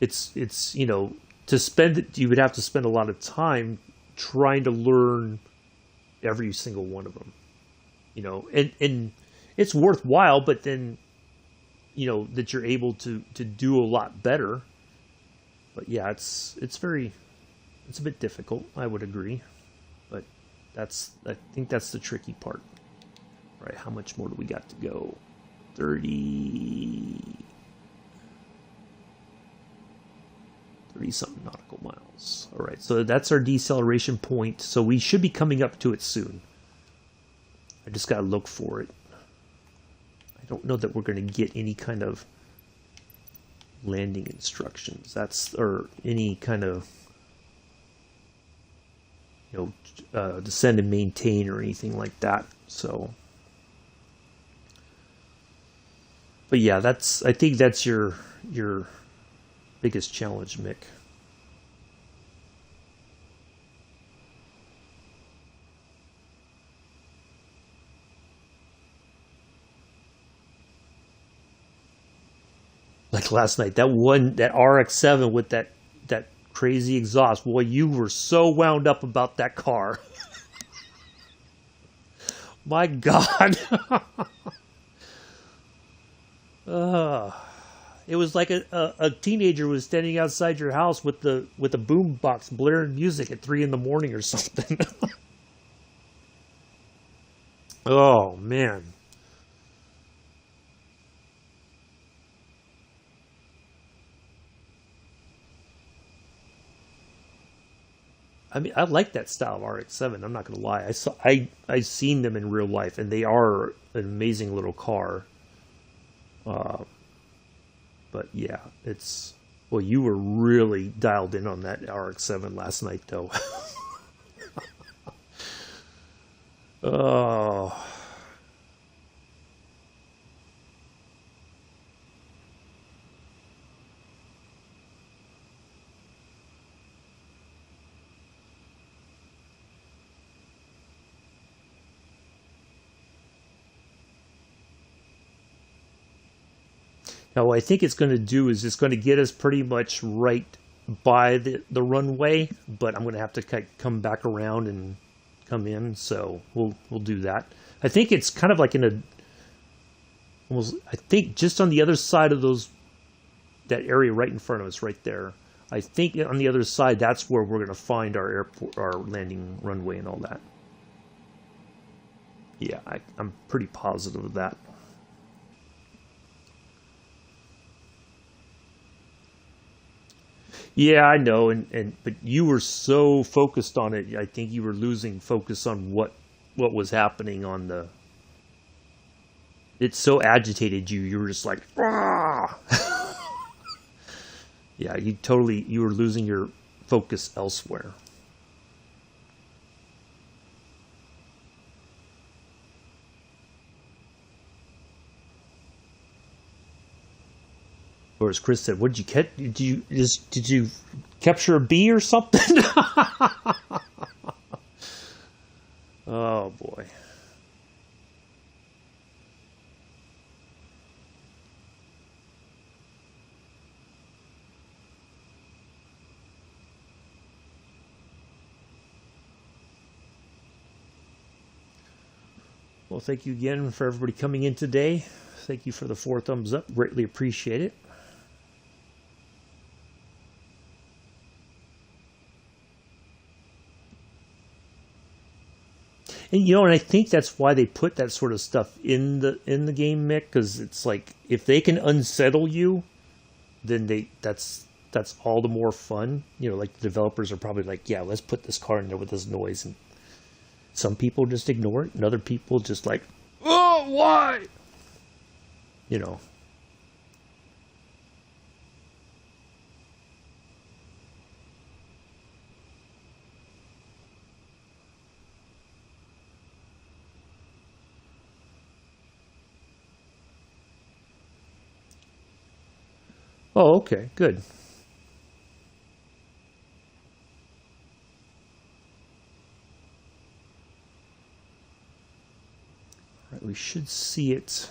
It's to spend it, you would have to spend a lot of time trying to learn every single one of them. And it's worthwhile, but then that you're able to do a lot better. But yeah, it's a bit difficult, I would agree. But I think that's the tricky part. All right, how much more do we got to go? 30-something nautical miles. All right, so that's our deceleration point. So we should be coming up to it soon. I just got to look for it. I don't know that we're going to get any kind of landing instructions. Or any kind of, descend and maintain or anything like that. So, but yeah, I think that's your biggest challenge, Mick. Like last night, that RX-7 with that crazy exhaust. Boy, you were so wound up about that car. My God. It was like a teenager was standing outside your house with a boom box blaring music at 3 a.m. or something. Oh man. I mean, I like that style of RX-7. I'm not going to lie. I've seen them in real life, and they are an amazing little car. But yeah, you were really dialed in on that RX-7 last night, though. Oh. Now, what I think it's going to do is it's going to get us pretty much right by the runway, but I'm going to have to come back around and come in, so we'll do that. I think it's kind of like I think just on the other side of that area right in front of us, right there. I think on the other side, that's where we're going to find our airport, our landing runway and all that. Yeah, I'm pretty positive of that. Yeah, I know, but you were so focused on it. I think you were losing focus on what was happening on the. It so agitated you. You were just like, ah. Yeah, you were losing your focus elsewhere. Or as Chris said, what did you catch? Did you capture a bee or something? Oh boy. Well, thank you again for everybody coming in today. Thank you for the 4 thumbs up. Greatly appreciate it. And and I think that's why they put that sort of stuff in the game, Mick, because it's like if they can unsettle you, then that's all the more fun. Like the developers are probably like, yeah, let's put this car in there with this noise, and some people just ignore it, and other people just like, oh, why? Oh, okay, good. All right, we should see it.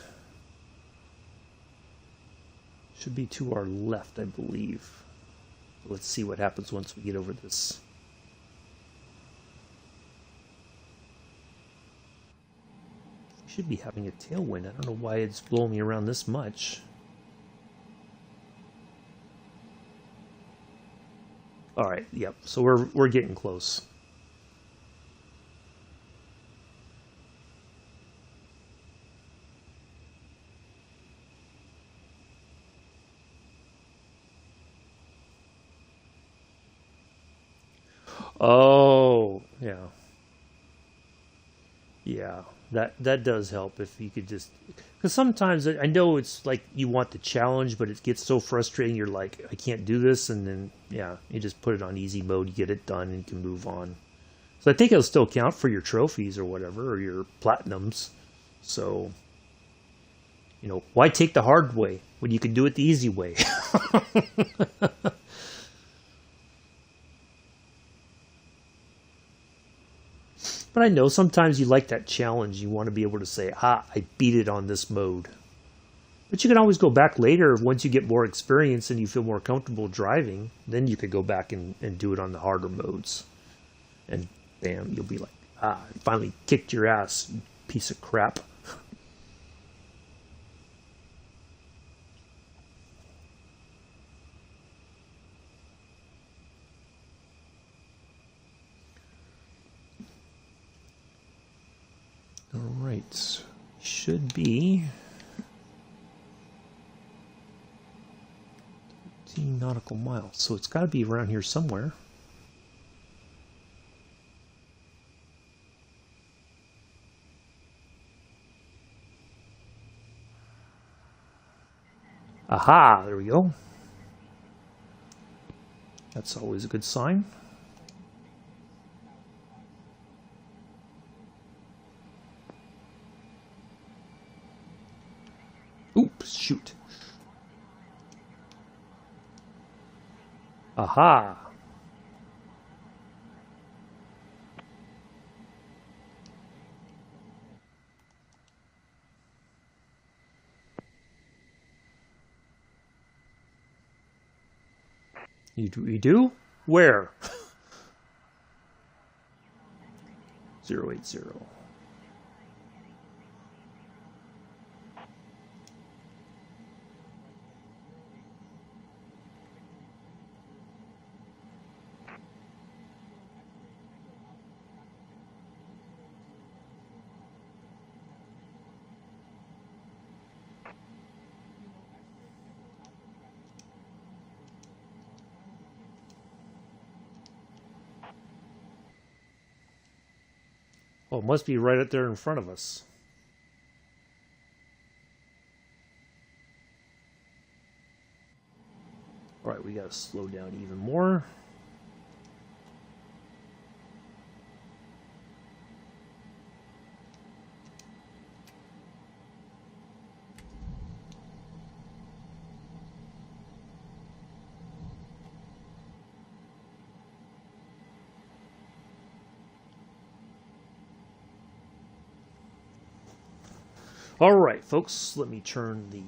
Should be to our left, I believe. Let's see what happens once we get over this. Should be having a tailwind. I don't know why it's blowing me around this much. All right, yep. So we're getting close. Oh, yeah. Yeah, that does help if you could just, because sometimes I know it's like you want the challenge, but it gets so frustrating. You're like, I can't do this, and then yeah, you just put it on easy mode, you get it done, and you can move on. So I think it'll still count for your trophies or whatever, or your platinums. So why take the hard way when you can do it the easy way? But I know sometimes you like that challenge. You want to be able to say, I beat it on this mode. But you can always go back later once you get more experience and you feel more comfortable driving. Then you could go back and do it on the harder modes. And bam, you'll be like, I finally kicked your ass, you piece of crap. All right, should be 15 nautical miles, so it's got to be around here somewhere. Aha, there we go. That's always a good sign. Oops, shoot. Aha. You do? Where? 080. Oh, it must be right up there in front of us. All right, we got to slow down even more. All right, folks, let me turn the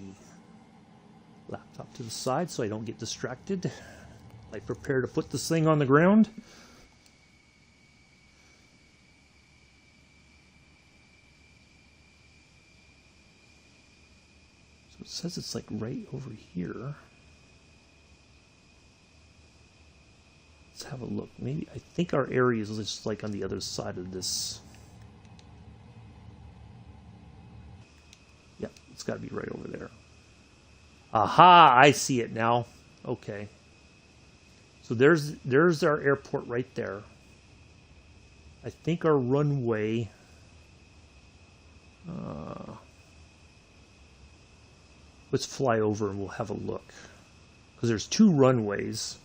laptop to the side so I don't get distracted. I prepare to put this thing on the ground. So it says it's like right over here. Let's have a look. Maybe I think our area is just like on the other side of this. Yep, it's got to be right over there. Aha, I see it now. Okay. So there's our airport right there. I think our runway. Let's fly over and we'll have a look. Because there's two runways.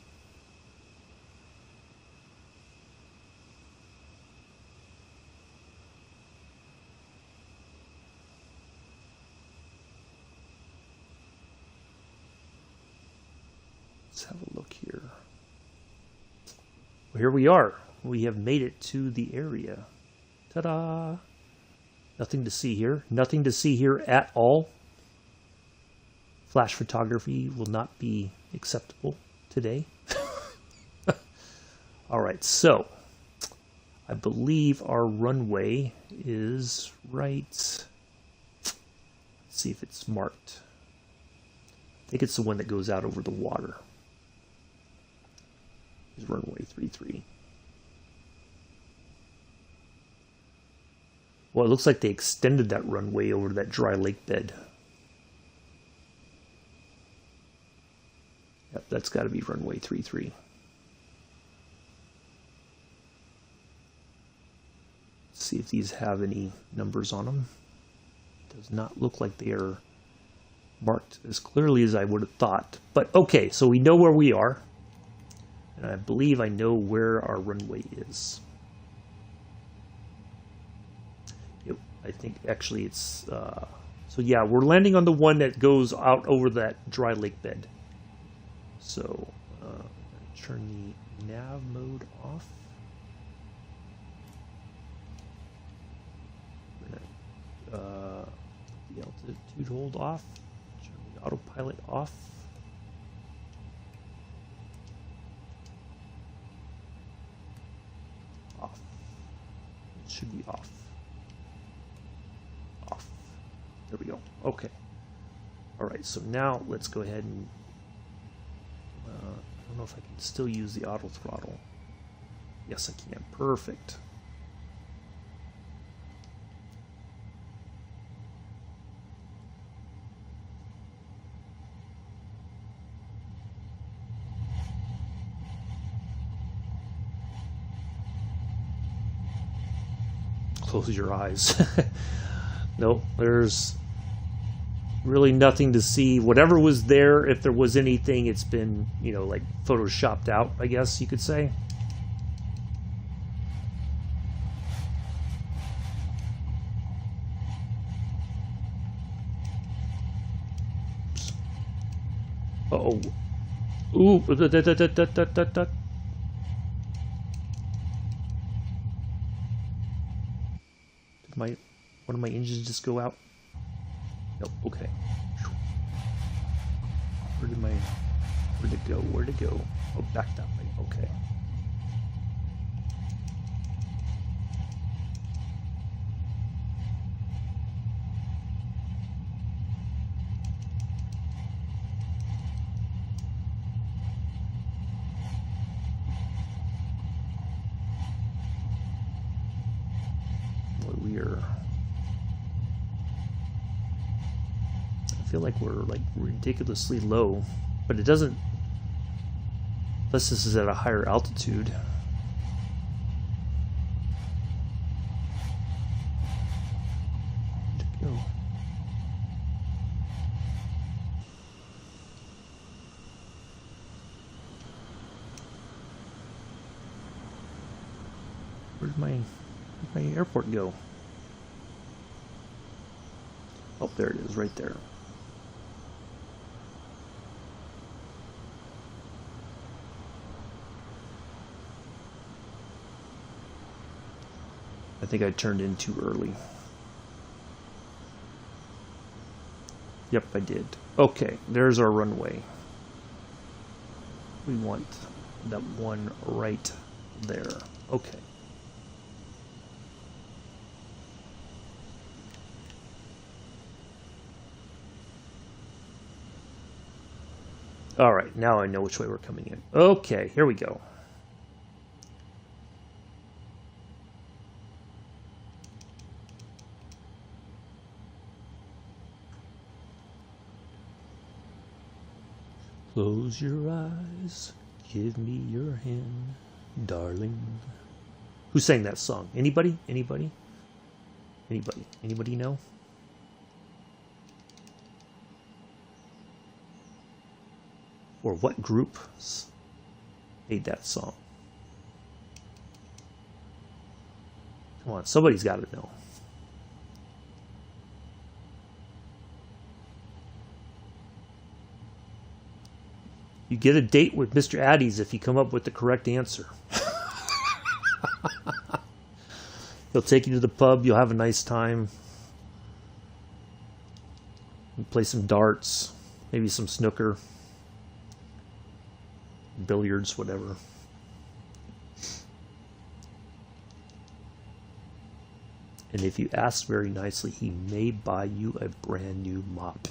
Let's have a look here. Well, here we are. We have made it to the area. Ta-da! Nothing to see here. Nothing to see here at all. Flash photography will not be acceptable today. All right, so I believe our runway is right. Let's see if it's marked. I think it's the one that goes out over the water. Is runway 33. Well, it looks like they extended that runway over that dry lake bed. Yep, that's got to be runway 33. Let's see if these have any numbers on them. Does not look like they are marked as clearly as I would have thought. But okay, so we know where we are. And I believe I know where our runway is. I think actually it's... so yeah, we're landing on the one that goes out over that dry lake bed. So, I'm going to turn the nav mode off. We're going to the altitude hold off. Turn the autopilot off. Off. It should be off. Off. There we go. Okay. All right, so now let's go ahead and I don't know if I can still use the auto throttle. Yes, I can. Perfect. Close your eyes. Nope, there's really nothing to see. Whatever was there, if there was anything, it's been, you know, like photoshopped out, I guess you could say. Uh-oh. Ooh. Did one of my engines just go out? Nope, okay. Where'd it go? Where'd it go? Oh, back that way, okay. I feel like we're like ridiculously low, but it doesn't, unless this is at a higher altitude. Where'd it go? Where'd my airport go? Oh, there it is, right there. I think I turned in too early. Yep, I did. Okay, there's our runway. We want that one right there. Okay. All right, now I know which way we're coming in. Okay, here we go. Close your eyes, give me your hand, darling. Who sang that song? Anybody? Anybody? Anybody? Anybody know? Or what group made that song? Come on, somebody's got to know. You get a date with Mr. Addies if you come up with the correct answer. He'll take you to the pub. You'll have a nice time. You play some darts, maybe some snooker, billiards, whatever. And if you ask very nicely, he may buy you a brand new mop.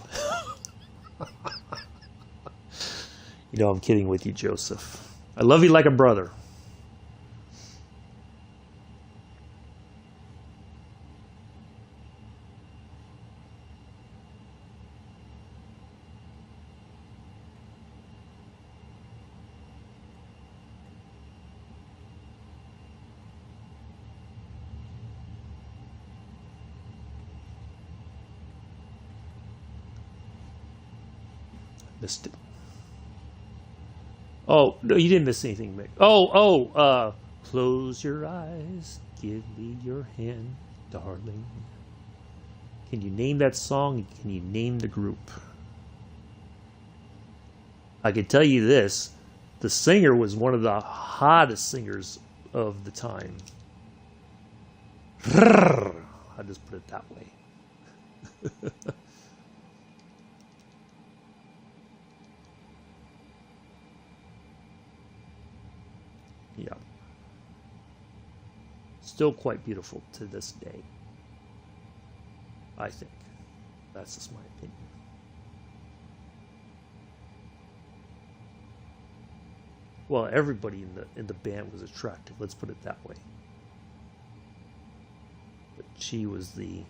You know, I'm kidding with you, Joseph. I love you like a brother. Missed it. Oh, no, you didn't miss anything, Mick. Close your eyes, give me your hand, darling. Can you name that song? Can you name the group? I can tell you this. The singer was one of the hottest singers of the time. I'll just put it that way. Yeah. Still quite beautiful to this day. I think. That's just my opinion. Well, everybody in the band was attractive, let's put it that way. But she was the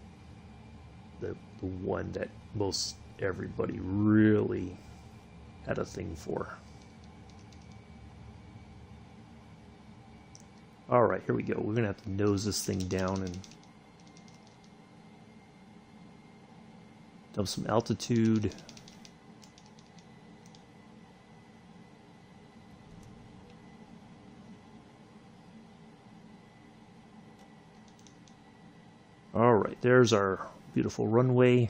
one that most everybody really had a thing for. All right, here we go. We're going to have to nose this thing down and dump some altitude. All right, there's our beautiful runway.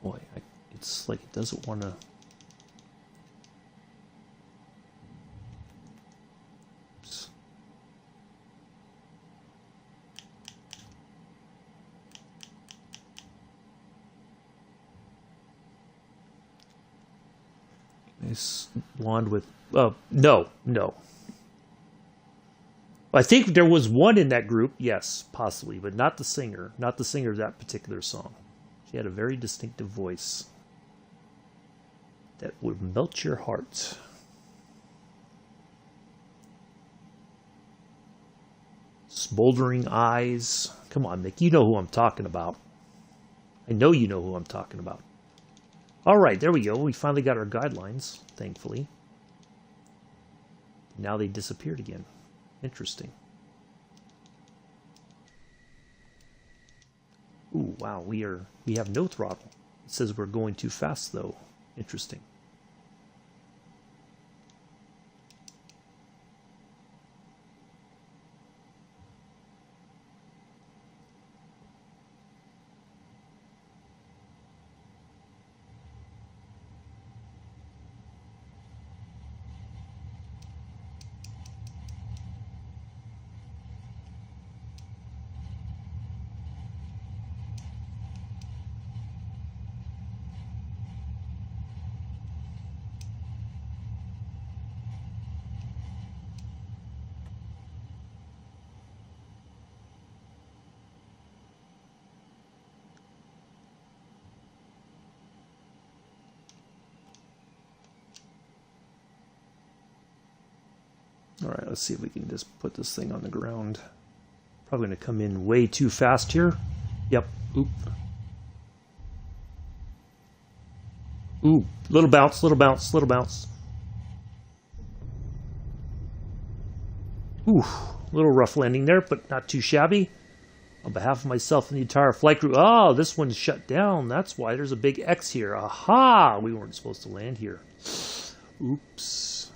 Boy, it's like it doesn't want to... Nice blonde with... no. I think there was one in that group, yes, possibly, but not the singer. Not the singer of that particular song. She had a very distinctive voice that would melt your heart. Smoldering eyes. Come on, Mick, you know who I'm talking about. I know you know who I'm talking about. All right, there we go. We finally got our guidelines, thankfully. Now they disappeared again. Interesting. Ooh, wow, we have no throttle. It says we're going too fast though. Interesting. All right, let's see if we can just put this thing on the ground. Probably going to come in way too fast here. Yep. Oop. Ooh, little bounce, little bounce, little bounce. Ooh, a little rough landing there, but not too shabby. On behalf of myself and the entire flight crew. Oh, this one's shut down. That's why there's a big X here. Aha! We weren't supposed to land here. Oops.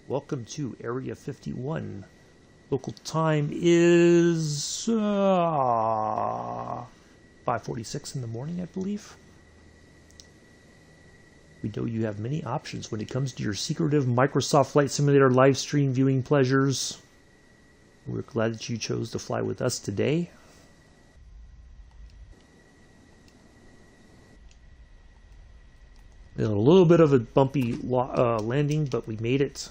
Welcome to Area 51. Local time is 5:46 in the morning, I believe. We know you have many options when it comes to your secretive Microsoft Flight Simulator live stream viewing pleasures. We're glad that you chose to fly with us today. A little bit of a bumpy landing, but we made it.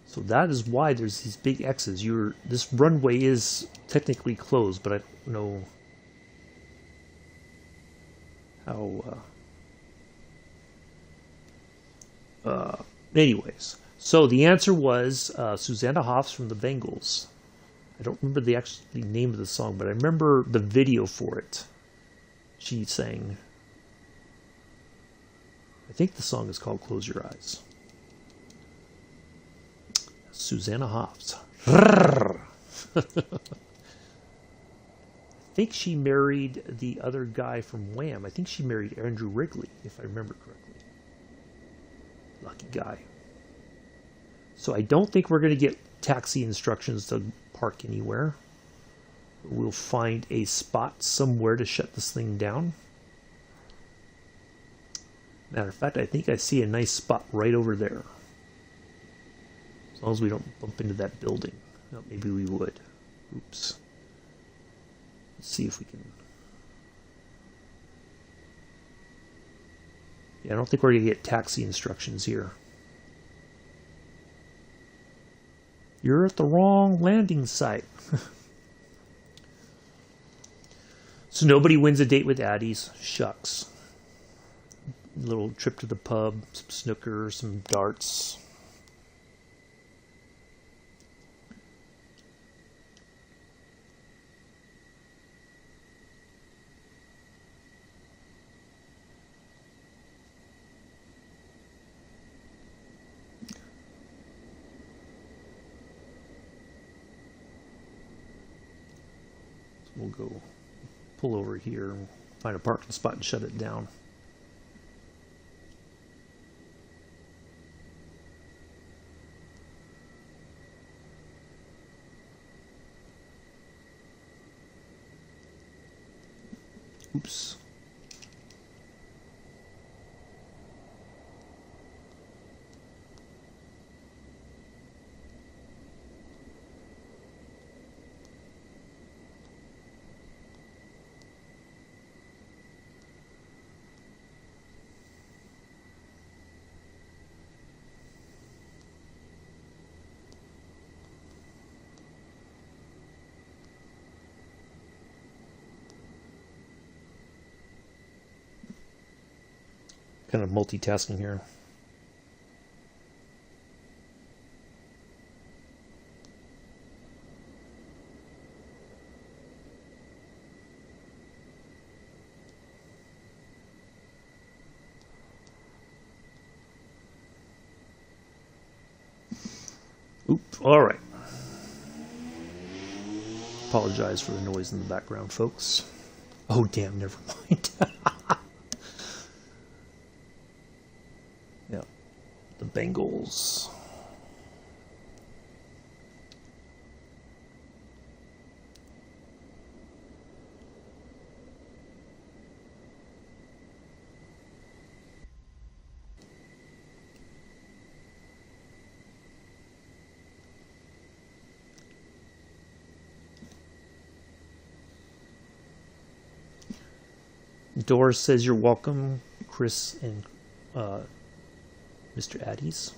So that is why there's these big X's. This runway is technically closed, but I don't know how. Anyways, so the answer was Susanna Hoffs from the Bengals. I don't remember the actual name of the song, but I remember the video for it. She sang. I think the song is called Close Your Eyes. Susanna Hoffs. I think she married the other guy from Wham. I think she married Andrew Wrigley, if I remember correctly. Lucky guy. So I don't think we're going to get taxi instructions to park anywhere. We'll find a spot somewhere to shut this thing down. Matter of fact, I think I see a nice spot right over there. As long as we don't bump into that building. No, maybe we would. Oops. Let's see if we can. Yeah, I don't think we're going to get taxi instructions here. You're at the wrong landing site. So nobody wins a date with Addie's. Shucks. Little trip to the pub, some snooker, some darts. So we'll go pull over here and find a parking spot and shut it down. Oops. Kind of multitasking here. Oop, all right. Apologize for the noise in the background, folks. Oh, damn, never mind. Yeah, the Bengals. Doris says you're welcome, Chris and Mr. Addies.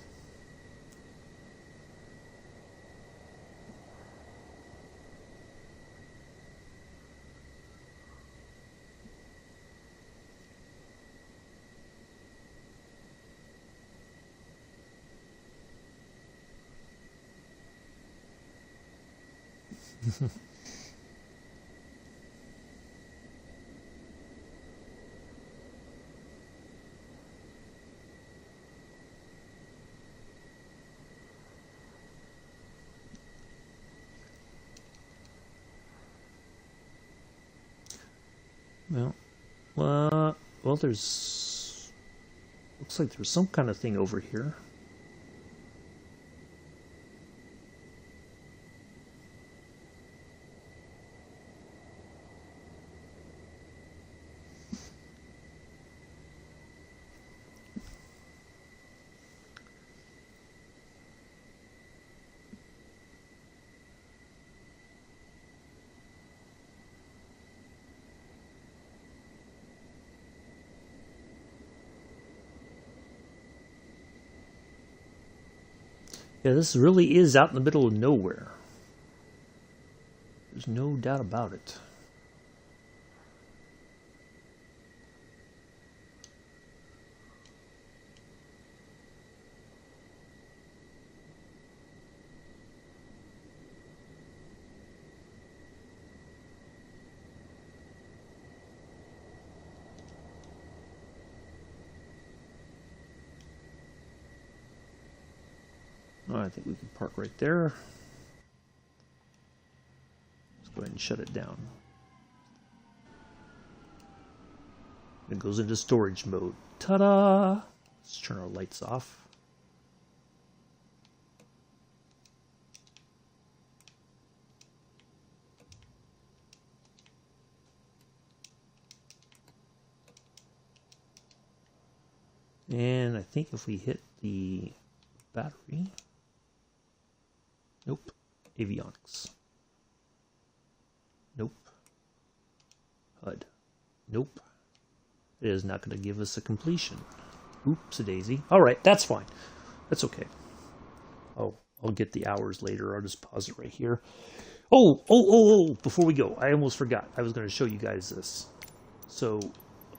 Well, there's... Looks like there's some kind of thing over here. Yeah, this really is out in the middle of nowhere. There's no doubt about it. Oh, I think we can park right there. Let's go ahead and shut it down. It goes into storage mode. Ta-da! Let's turn our lights off. And I think if we hit the battery... Nope. Avionics. Nope. HUD. Nope. It is not going to give us a completion. Oops-a-daisy. Alright, that's fine. That's okay. Oh, I'll get the hours later. I'll just pause it right here. Oh! Before we go, I almost forgot. I was going to show you guys this. So,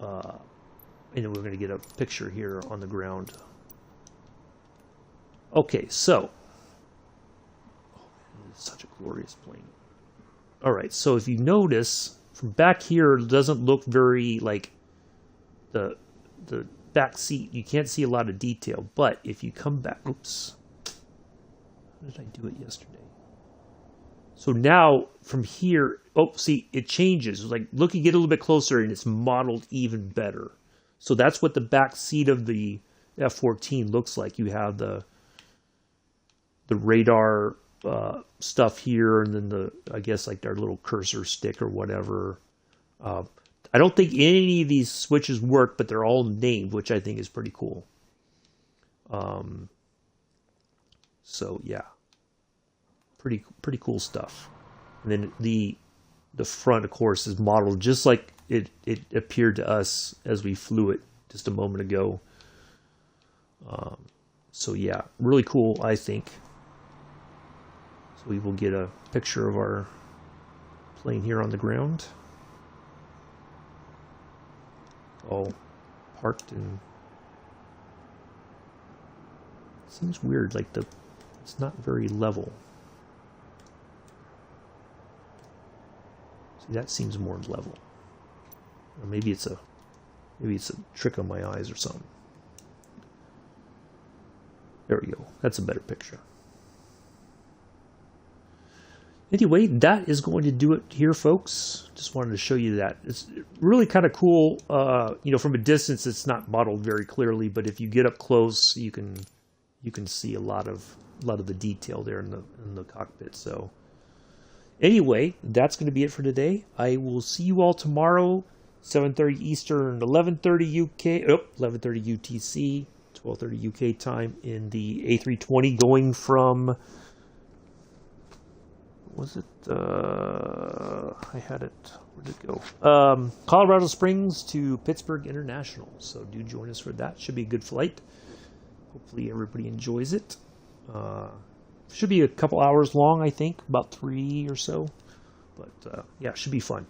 and then we're going to get a picture here on the ground. Okay, so... Such a glorious plane. Alright, so if you notice, from back here, it doesn't look very, like, the back seat. You can't see a lot of detail. But if you come back... Oops. How did I do it yesterday? So now, from here... Oh, see, it changes. Like, look, you get a little bit closer, and it's modeled even better. So that's what the back seat of the F-14 looks like. You have the radar... stuff here, and then I guess like their little cursor stick or whatever. I don't think any of these switches work, but they're all named, which I think is pretty cool. So yeah, pretty cool stuff. And then the front, of course, is modeled just like it appeared to us as we flew it just a moment ago. So yeah, really cool, I think. We will get a picture of our plane here on the ground. All parked, and it seems weird, like it's not very level. See, that seems more level. Or maybe it's a trick of my eyes or something. There we go. That's a better picture. Anyway, that is going to do it here, folks. Just wanted to show you that. It's really kind of cool. You know, from a distance, it's not modeled very clearly, but if you get up close, you can see a lot of the detail there in the cockpit. So, anyway, that's going to be it for today. I will see you all tomorrow, 7:30 Eastern, 11:30 UK. 11:30 UTC, 12:30 UK time in the A320 going from. Was it, I had it, where'd it go? Colorado Springs to Pittsburgh International. So do join us for that. Should be a good flight. Hopefully everybody enjoys it. Should be a couple hours long, I think, about 3 or so. But yeah, it should be fun.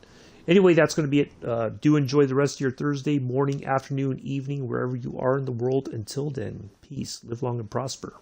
Anyway, that's going to be it. Do enjoy the rest of your Thursday morning, afternoon, evening, wherever you are in the world. Until then, peace, live long and prosper.